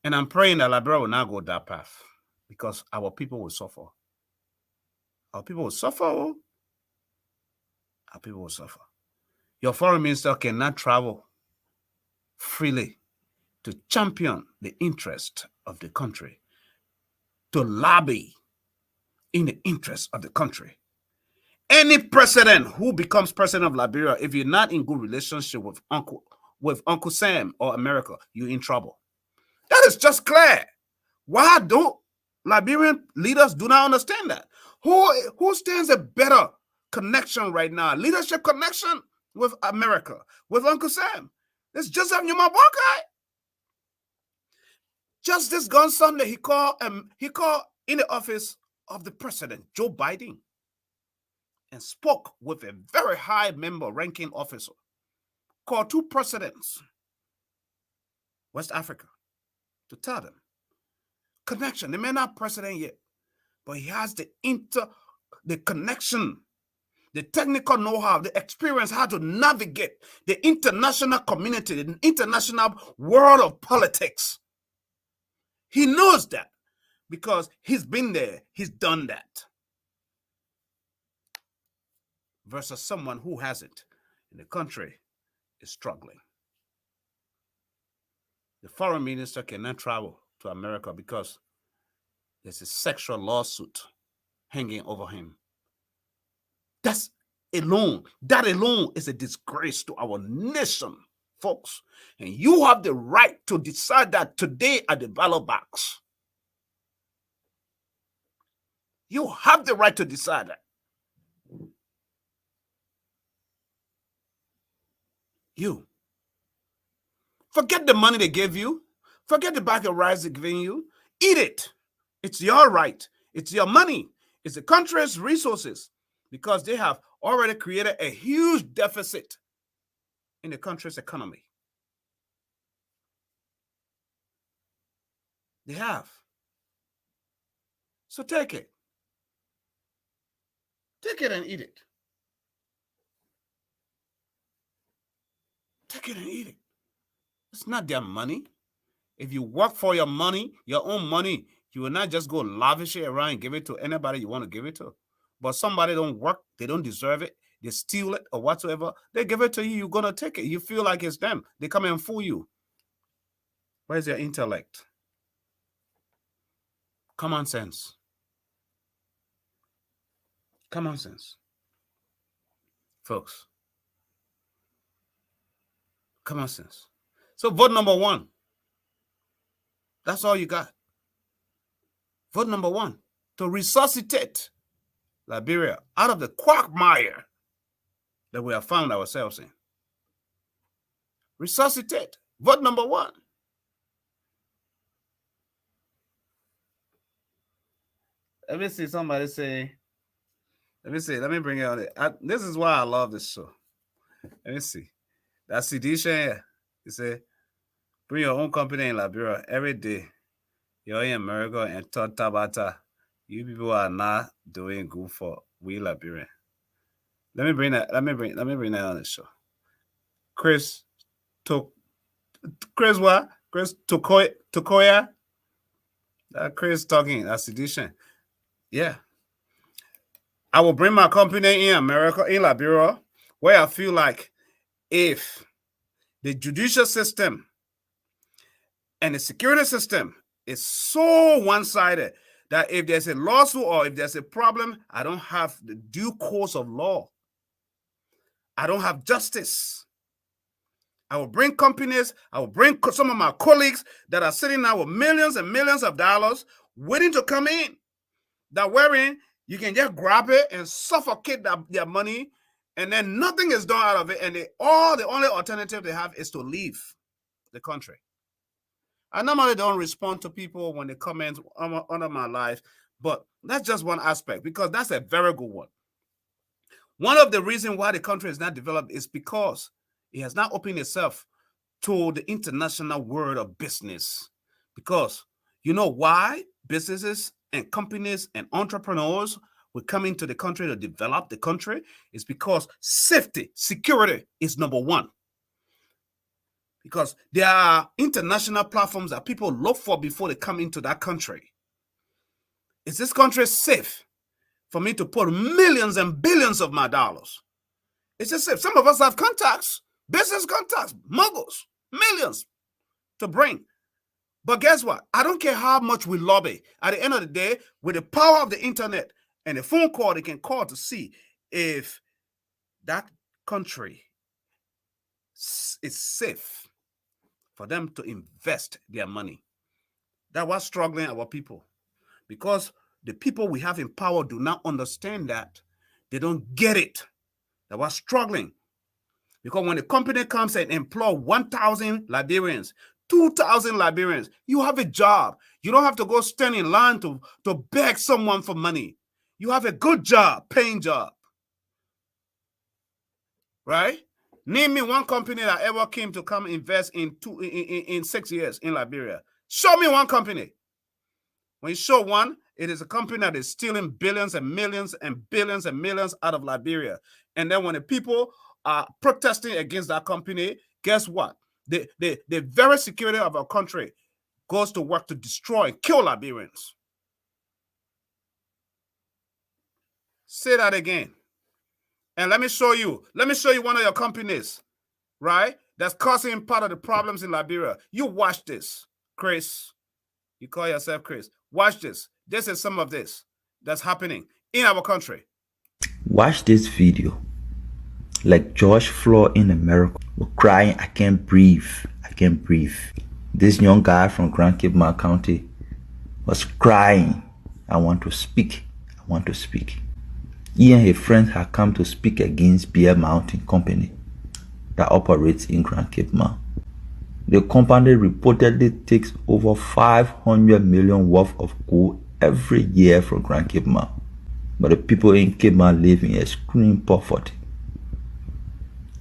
And I'm praying that Liberia will not go that path because our people will suffer. Our people will suffer. Our people will suffer. Your foreign minister cannot travel freely to champion the interest of the country, to lobby in the interest of the country. Any president who becomes president of Liberia, if you're not in good relationship with Uncle Sam or America, you're in trouble. That is just clear. Why don't Liberian leaders do not understand that? Who stands a better connection right now? Leadership connection with America, with Uncle Sam. It's Joseph Nyumabokai. Just this gone Sunday, he called in the office of the president, Joe Biden, and spoke with a very high member ranking officer, called 2 presidents, West Africa, to tell them connection. They may not president yet, but he has the connection, the technical know-how, the experience how to navigate the international community, the international world of politics. He knows that because he's been there, he's done that. Versus someone who hasn't, and the country is struggling. The foreign minister cannot travel to America because there's a sexual lawsuit hanging over him. That alone is a disgrace to our nation, folks. And you have the right to decide that today at the ballot box. You have the right to decide that. You. Forget the money they gave you. Forget the bag of rice they're giving you. Eat it. It's your right. It's your money. It's the country's resources because they have already created a huge deficit in the country's economy. They have. So take it. Take it and eat it. Take it and eat it. It's not their money. If you work for your money, your own money, you will not just go lavish it around and give it to anybody you want to give it to. But somebody don't work, they don't deserve it, they steal it or whatsoever, they give it to you, you're going to take it. You feel like it's them. They come and fool you. Where's your intellect? Common sense. Common sense. Folks. Common sense. So vote number 1. That's all you got. Vote number 1 to resuscitate Liberia out of the quagmire that we have found ourselves in. Resuscitate. Vote number 1. Let me see somebody say, let me bring it on. This is why I love this show. Let me see. That's Sidisha. He said, bring your own company in Liberia every day. You're in America and Tabata. You people are not doing good for we Liberian. Let me bring that on the show. Chris Tokoya. Chris talking. That's Sidisha. Yeah. I will bring my company in America, in Liberia, where I feel like if the judicial system and the security system is so one-sided that if there's a lawsuit or if there's a problem, I don't have the due course of law. I don't have justice. I will bring companies, I will bring some of my colleagues that are sitting now with millions and millions of dollars waiting to come in, that wherein you can just grab it and suffocate their money, and then nothing is done out of it, and the only alternative they have is to leave the country. I normally don't respond to people when they comment under my life, but that's just one aspect, because that's a very good one. One of the reasons why the country is not developed is because it has not opened itself to the international world of business. Because you know why businesses and companies and entrepreneurs we come into the country to develop the country is because safety, security is number one. Because there are international platforms that people look for before they come into that country. Is this country safe for me to put millions and billions of my dollars? It's just safe. Some of us have contacts, business contacts, moguls, millions to bring. But guess what? I don't care how much we lobby. At the end of the day, with the power of the internet and a phone call, they can call to see if that country is safe for them to invest their money. That's what's struggling our people. Because the people we have in power do not understand that. They don't get it. That's what's struggling. Because when a company comes and employ 1,000 Liberians, 2,000 Liberians, you have a job. You don't have to go stand in line to beg someone for money. You have a good job, paying job. Right? Name me one company that ever came to come invest in 6 years in Liberia. Show me one company. When you show one, it is a company that is stealing billions and millions and billions and millions out of Liberia. And then when the people are protesting against that company, guess what? The very security of our country goes to work to destroy and kill Liberians. Say that again. And let me show you one of your companies, right? That's causing part of the problems in Liberia. You watch this, Chris. You call yourself Chris. Watch this. This is some of this that's happening in our country. Watch this video. Like George Floyd in America, crying, I can't breathe, I can't breathe. This young guy from Grand Cape County was crying, I want to speak, I want to speak. He and his friends had come to speak against Bear Mountain Company that operates in Grand Cape. The company reportedly takes over 500 million worth of gold every year from Grand Cape. But the people in Cape live in extreme poverty.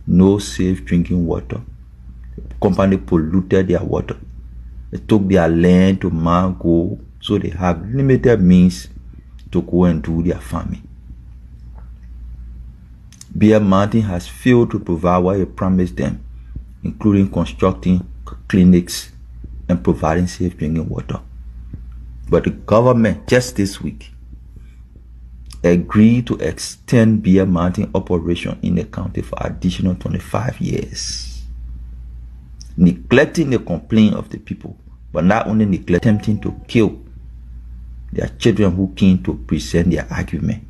No safe drinking water. The company polluted their water. They took their land to mine gold, so they have limited means to go and do their farming. Bear Mountain has failed to provide what it promised them, including constructing clinics and providing safe drinking water. But the government just this week agreed to extend Bear Mountain operation in the county for additional 25 years, neglecting the complaint of the people, but not only attempting to kill their children who came to present their argument.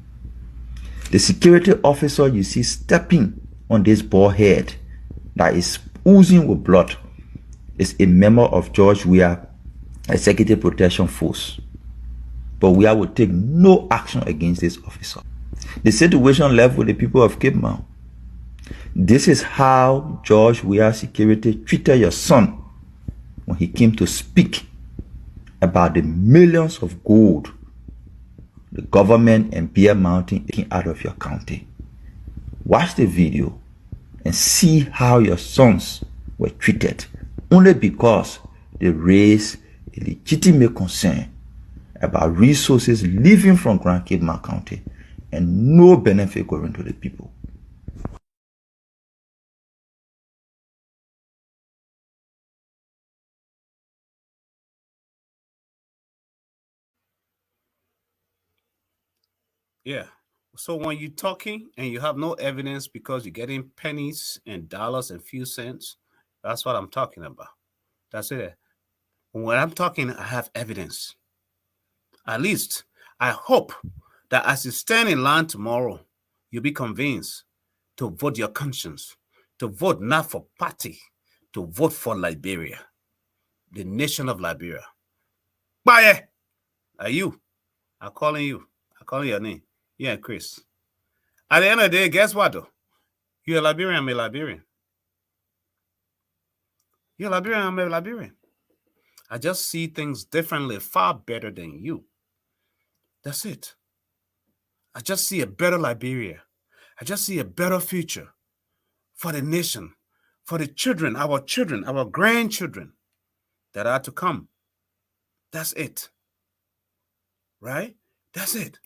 The security officer you see stepping on this bald head that is oozing with blood is a member of George Weah Executive Protection Force. But Weah will take no action against this officer. The situation left with the people of Cape Mount. This is how George Weah Security treated your son when he came to speak about the millions of gold the government and Bear Mountain taking out of your county. Watch the video and see how your sons were treated only because they raised a legitimate concern about resources leaving from Grand Cape County and no benefit going to the people. Yeah. So when you're talking and you have no evidence because you're getting pennies and dollars and few cents, that's what I'm talking about. That's it. When I'm talking, I have evidence. At least I hope that as you stand in line tomorrow, you'll be convinced to vote your conscience, to vote not for party, to vote for Liberia, the nation of Liberia. Baye, are you? I'm calling you. I'm calling your name. Yeah, Chris. At the end of the day, guess what though? You're a Liberian, I'm a Liberian. You're a Liberian, I'm a Liberian. I just see things differently, far better than you. That's it. I just see a better Liberia. I just see a better future for the nation, for the children, our grandchildren that are to come. That's it. Right? That's it.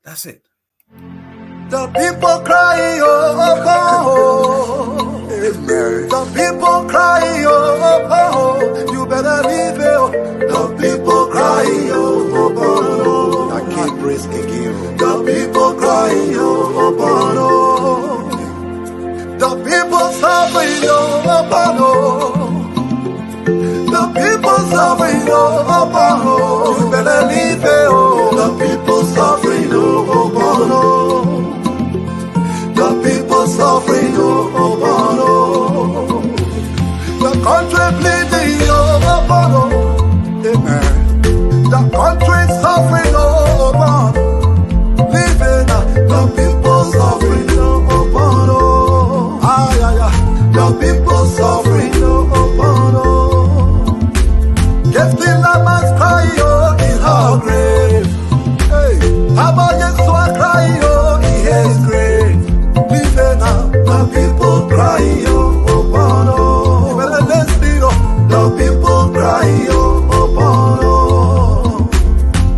That's it. The people cry, oh, oh, amen. The people cry, oh, oh, you better leave it. Oh. The people cry, oh, oh, I can't praise again. The people cry, oh, oh, the people suffering, oh, oh, the people suffering, oh, oh, you better leave it. Oh. The people suffering, oh, oh, the people suffering, oh, oh, the country bleeding, oh, oh, amen. The country suffering, oh, oh, living, the people suffering, oh, oh, ay, ay, ay. The people suffering, oh, oh, yes, the lamb cry, oh, in her grave. Hey, how about yes, so I cry, oh, in his grave. The people cry, oh, oh, you better listen, oh. The people cry, oh, oh,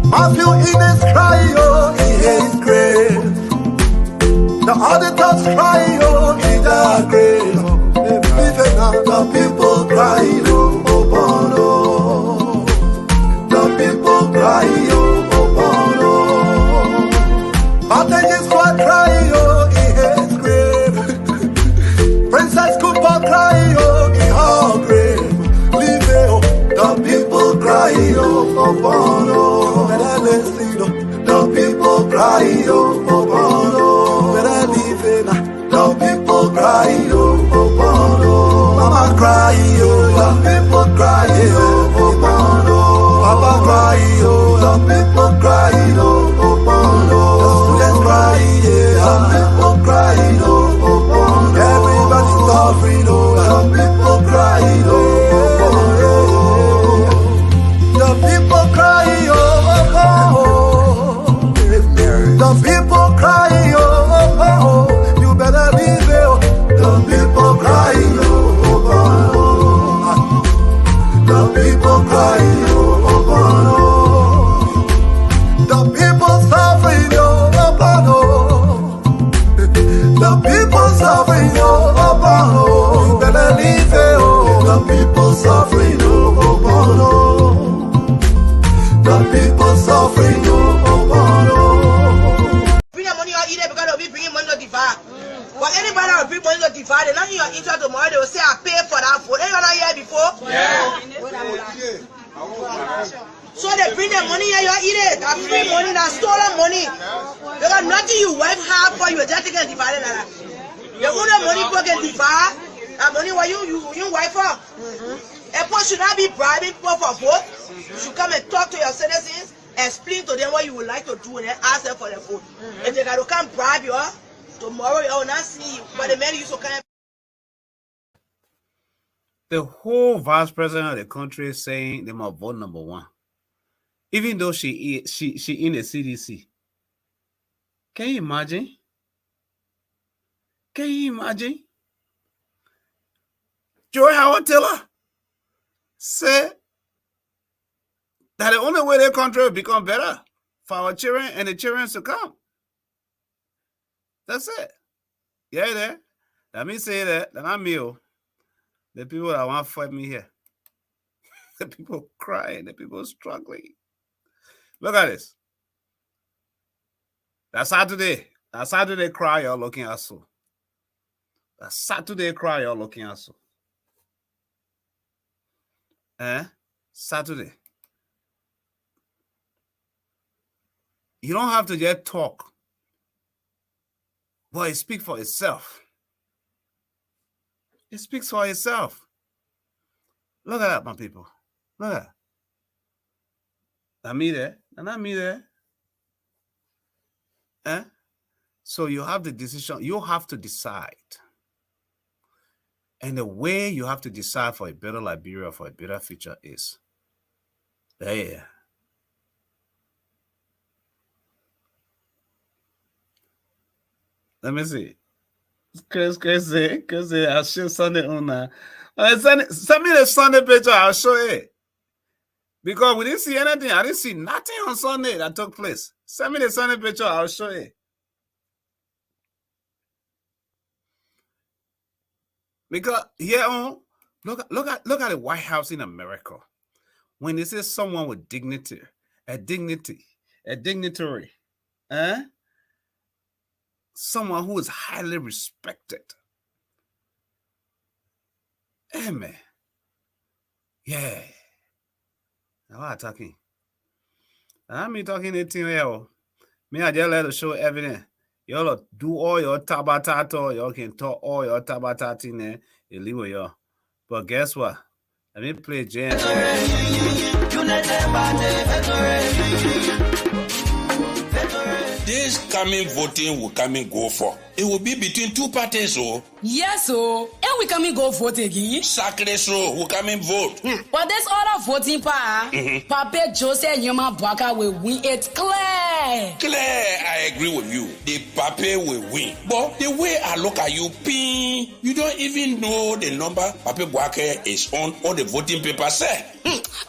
Matthew Innes cry, oh, in his grave. The auditors cry, oh, in their grave. The people cry, oh, oh, the people cry, oh, oh, Martin is what cry, oh, in his grave. Princess Cooper cry, oh, in her grave. Leave it, oh, the people cry, oh, oh, better listen, oh. The people cry, oh, oh, better leave it, the people cry, oh, oh, mama cry, oh, the people cry, oh, oh, papa cry, oh, the people cry, oh, oh, the students cry, yeah, the people cry, oh, everybody suffering, oh, the people cry, the people cry, oh, the people cry, oh, you better leave it, oh. The people cry, oh, the people cry, oh, the people suffering, oh, the people suffering, oh, you better leave it, oh. The people suffering, oh, the people suffering, Bring your money or eat it because they'll be bringing money to divide. But anybody that will bring money to divide, they're not in your interest tomorrow, they will say, I pay for that food. Anyone not here before? Yeah. So they bring their money here, you eat it. That free money, that stolen money. Because nothing you wife have for you, just take and divide it like that. You own the money for can divide. That money what you wife for. A person should not be bribing people for vote. You should come and talk to your citizens, explain to them what you would like to do, and then ask them for the vote. If they got to come bribe you, tomorrow you will not see you. But the man used to come. The whole vice president of the country is saying they must vote number one, even though she in the CDC. Can you imagine? Can you imagine? Joy Howard Taylor said that the only way the country will become better for our children and the children to come. That's it. Yeah, there. Let me say that. Then I'm you. The people that want to fight me here. The people crying. The people struggling. Look at this. That Saturday. That Saturday cry you're looking at so. That Saturday cry you're looking at so. Saturday. You don't have to just talk. But it speaks for itself. It speaks for itself. Look at that, my people. Look at that. Not me there. Not me there. So you have the decision. You have to decide. And the way you have to decide for a better Liberia, for a better future is there. Let me see. Cause I'll show Sunday on send me the Sunday picture, I'll show it. Because we didn't see anything. I didn't see nothing on Sunday that took place. Send me the Sunday picture. I'll show you. Because look at the White House in America. When they say someone with dignity, a dignitary, someone who is highly respected. Hey man. Yeah. Now I'm talking. I mean talking 18 years. Me, I just let to show evidence. Y'all do all your tabatato, y'all can talk all your tabatati in there, you leave with y'all. But guess what? Let me play Jan. This coming voting will come and go for. It will be between two parties, oh. Yes, oh. And we come and go vote again. Sacre so, who come and vote. But this other voting part, Papa Joseph Yuma Bwaka will win it clear. Clear, I agree with you. The Papa will win. But the way I look at you, you don't even know the number Papa Bwaka is on all the voting papers say.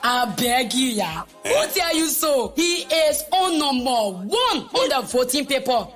I beg you, yeah. Who tell you so? He is on number 1 on the voting paper.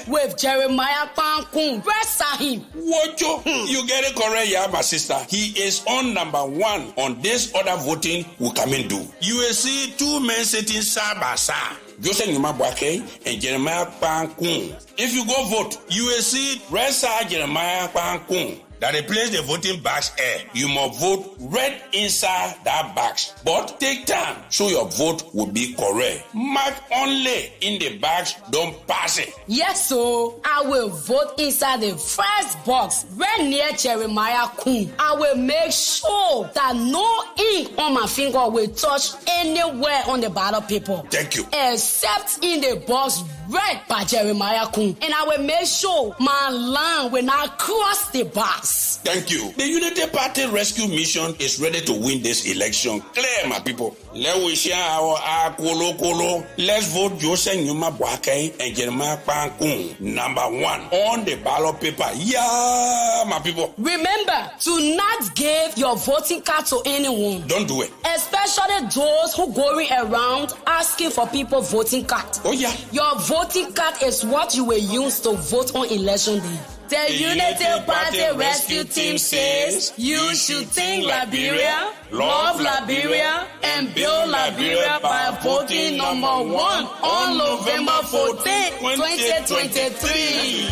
With Jeremiah Pankun. Press him. What you get it correct, yeah, my sister. He is on number 1 on this other voting we come and do. You will see 2 men sitting side by side. Joseph Nyumabwake and Jeremiah Pankun. If you go vote, you will see red side Jeremiah Pankun. That replace the voting box air. You must vote red inside that box. But take time so your vote will be correct. Mark only in the box, don't pass it. Yes, so I will vote inside the first box right near Jeremiah Kun. I will make sure that no ink on my finger will touch anywhere on the ballot paper. Thank you. Except in the box read by Jeremiah Kun. And I will make sure my line will not cross the box. Thank you. The Unity Party Rescue Mission is ready to win this election. Clear, my people. Let we share our kolo. Let's vote Joseph Nyumabwake and Jeremiah Pankun number 1 on the ballot paper. Yeah, my people. Remember to not give your voting card to anyone. Don't do it. Especially those who going around asking for people voting card. Oh yeah. Your voting card is what you will use to vote on election day. The Unity Party Rescue Team says you should think Liberia, love Liberia, and build Liberia by voting number 1 on November 14, 2023.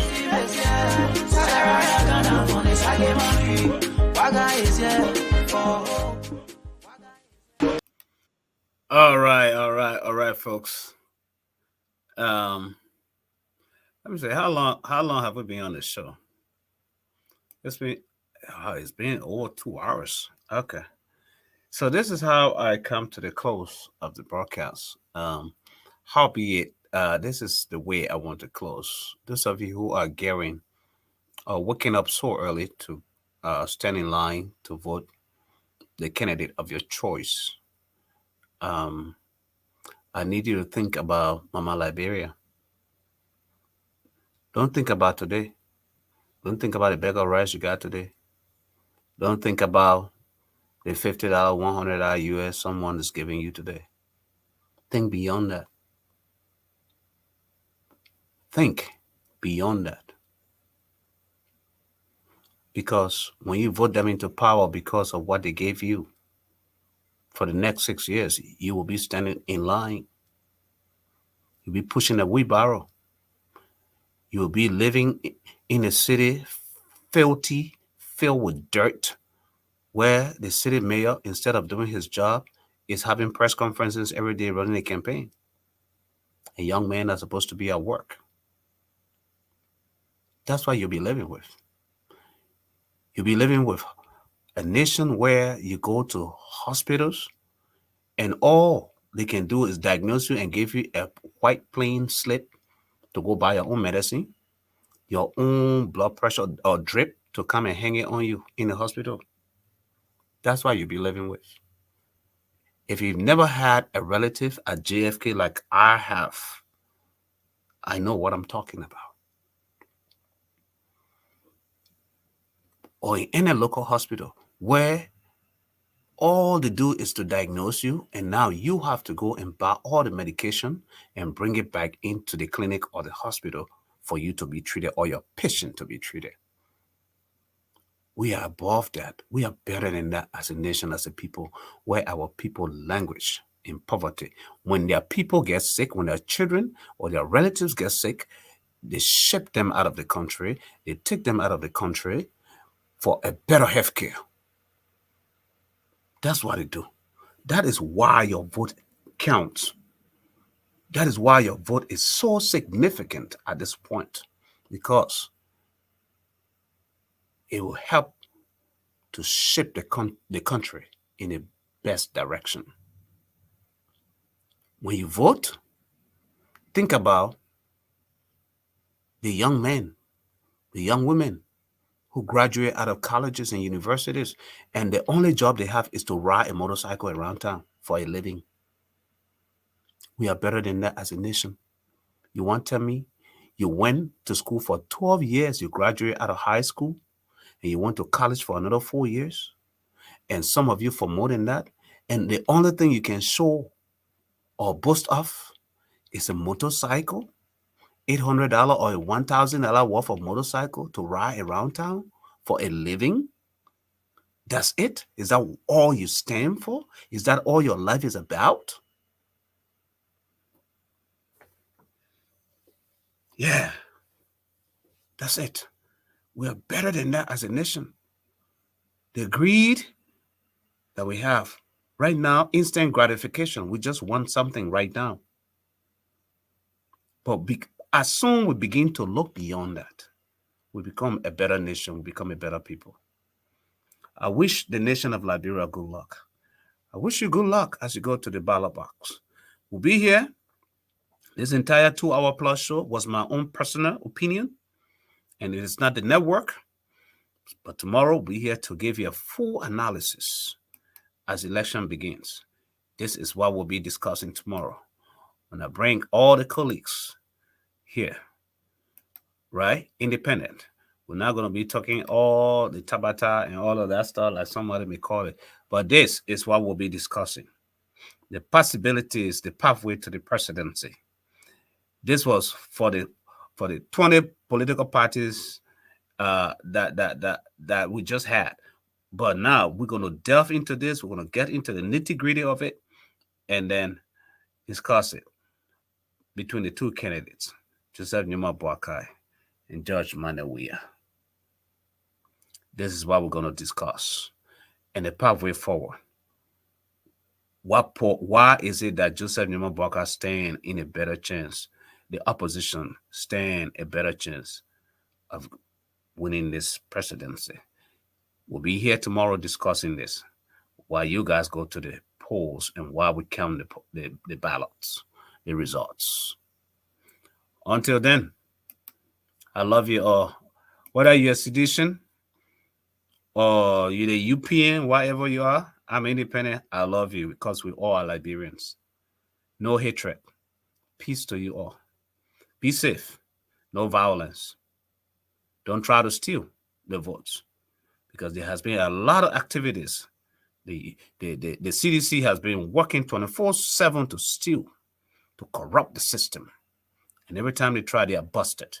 All right, folks. Let me say, how long have we been on this show? It's been over 2 hours. Okay. So this is how I come to the close of the broadcast. Howbeit, this is the way I want to close. Those of you who are waking up so early to stand in line to vote the candidate of your choice, I need you to think about Mama Liberia. Don't think about today. Don't think about the bag of rice you got today. Don't think about the $50, $100 US someone is giving you today. Think beyond that. Think beyond that. Because when you vote them into power because of what they gave you, for the next 6 years, you will be standing in line. You'll be pushing a wheelbarrow. You will be living in a city filled with dirt, where the city mayor, instead of doing his job, is having press conferences every day running a campaign. A young man that's supposed to be at work. That's what you'll be living with. You'll be living with a nation where you go to hospitals and all they can do is diagnose you and give you a white plain slip to go buy your own medicine, your own blood pressure or drip to come and hang it on you in the hospital. That's what you'll be living with. If you've never had a relative at JFK like I have, I know what I'm talking about. Or in a local hospital where All they do is to diagnose you, and now you have to go and buy all the medication and bring it back into the clinic or the hospital for you to be treated or your patient to be treated. We are above that. We are better than that as a nation, as a people, where our people languish in poverty. When their people get sick, when their children or their relatives get sick, they ship them out of the country. They take them out of the country for a better health care. That's what they do. That is why your vote counts. That is why your vote is so significant at this point, because it will help to shape the country in the best direction. When you vote, think about the young men, the young women who graduate out of colleges and universities, and the only job they have is to ride a motorcycle around town for a living. We are better than that as a nation. You want to tell me you went to school for 12 years, you graduated out of high school, and you went to college for another 4 years, and some of you for more than that, and the only thing you can show or boast of is a motorcycle, $800 or a $1,000 worth of motorcycle to ride around town for a living? That's it? Is that all you stand for? Is that all your life is about? Yeah, that's it. We are better than that as a nation. The greed that we have right now, instant gratification. We just want something right now. But as soon we begin to look beyond that, we become a better nation, we become a better people. I wish the nation of Liberia good luck. I wish you good luck as you go to the ballot box. We'll be here. This entire 2-hour plus show was my own personal opinion, and it is not the network. But tomorrow we'll be here to give you a full analysis as election begins. This is what we'll be discussing tomorrow when I bring all the colleagues here, right? Independent. We're not going to be talking all the tabata and all of that stuff like somebody may call it. But this is what we'll be discussing. The possibilities, the pathway to the presidency. This was for the 20 political parties that we just had. But now we're going to delve into this. We're going to get into the nitty-gritty of it and then discuss it between the two candidates, Joseph Numa Boakai and George Manawia. This is what we're going to discuss and the pathway forward. Why is it that Joseph Numa Boakai stand in a better chance? The opposition stand a better chance of winning this presidency. We'll be here tomorrow discussing this while you guys go to the polls and while we count the ballots, the results. Until then, I love you all. Whether you're a sedition or you're the UPN, whatever you are, I'm independent. I love you because we all are Liberians. No hatred. Peace to you all. Be safe. No violence. Don't try to steal the votes because there has been a lot of activities. The CDC has been working 24/7 to steal, to corrupt the system. And every time they try, they are busted.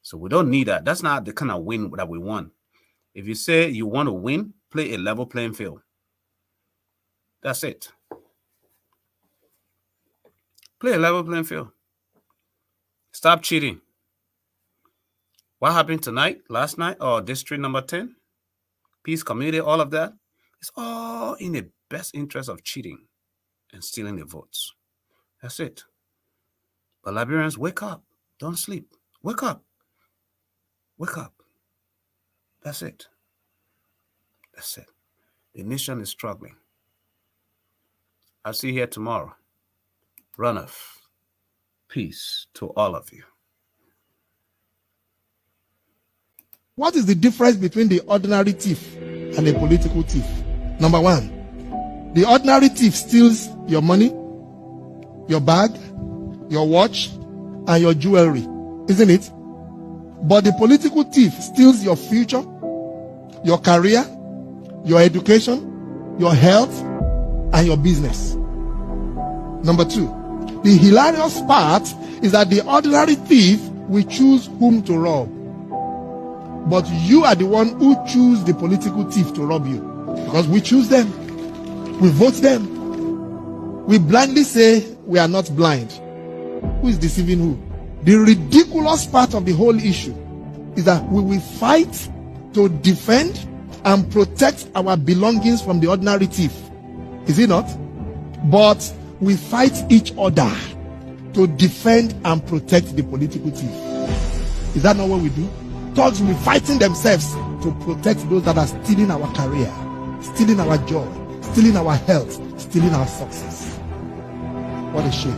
So we don't need that. That's not the kind of win that we want. If you say you want to win, play a level playing field. That's it. Play a level playing field. Stop cheating. What happened tonight, last night, or district number 10? Peace community, all of that. It's all in the best interest of cheating and stealing the votes. That's it. But Liberians, wake up. Don't sleep. Wake up. Wake up. That's it. That's it. The nation is struggling. I'll see you here tomorrow. Runoff. Peace to all of you. What is the difference between the ordinary thief and a political thief? Number one, the ordinary thief steals your money, your bag, your watch, and your jewelry, isn't it? But the political thief steals your future, your career, your education, your health, and your business. Number 2, the hilarious part is that the ordinary thief will choose whom to rob. But you are the one who choose the political thief to rob you. Because we choose them. We vote them. We blindly say we are not blind. Who is deceiving who? The ridiculous part of the whole issue is that we will fight to defend and protect our belongings from the ordinary thief. Is it not? But we fight each other to defend and protect the political thief. Is that not what we do? Thugs will be fighting themselves to protect those that are stealing our career, stealing our joy, stealing our health, stealing our success. What a shame.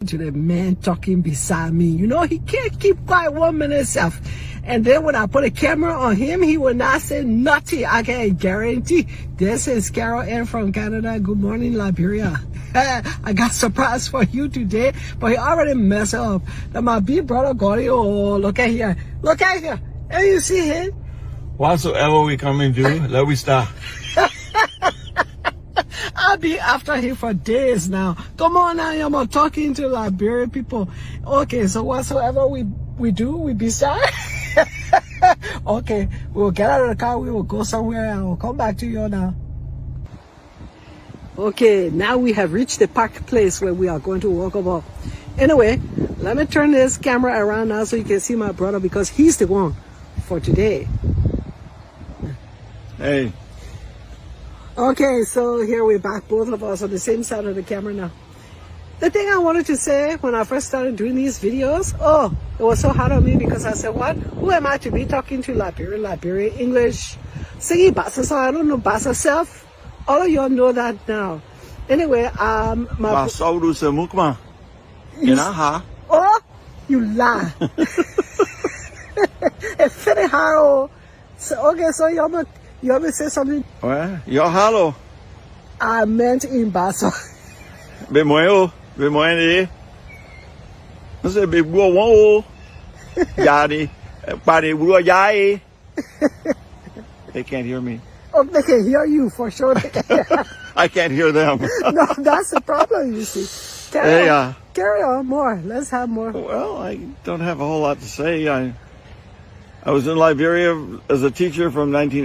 To the man talking beside me, you know, he can't keep quiet 1 minute himself. And then when I put a camera on him, he will not say nothing. I can guarantee. This is Carol Ann from Canada. Good morning, Liberia. I got surprise for you today, but he already messed up. Now my big brother got it. Oh, look at here. Look at here. And you see him? Whatsoever we come and do, let we start. I'll be after him for days now. Come on now, I'm talking to Liberian people. Okay, so whatsoever we do, we be sorry. Okay, we'll get out of the car, we will go somewhere, and we'll come back to you now. Okay, now we have reached the park place where we are going to walk about. Anyway, let me turn this camera around now so you can see my brother, because he's the one for today. Hey. Okay, so here we're back, both of us on the same side of the camera now. The thing I wanted to say when I first started doing these videos, it was so hard on me because I said, what? Who am I to be talking to Liberia, English, singing Bassa, so I don't know Bassa self. All of y'all know that now. Anyway, you lie. It's very hard. So, okay, so you want me to say something? Well, you're hello. I meant in Bassa. Be moyo, be moyo. I said, be buo Yadi, body buo yai. They can't hear me. Oh, they can hear you for sure. I can't hear them. No, that's the problem, you see. Carry on more. Let's have more. Well, I don't have a whole lot to say. I was in Liberia as a teacher from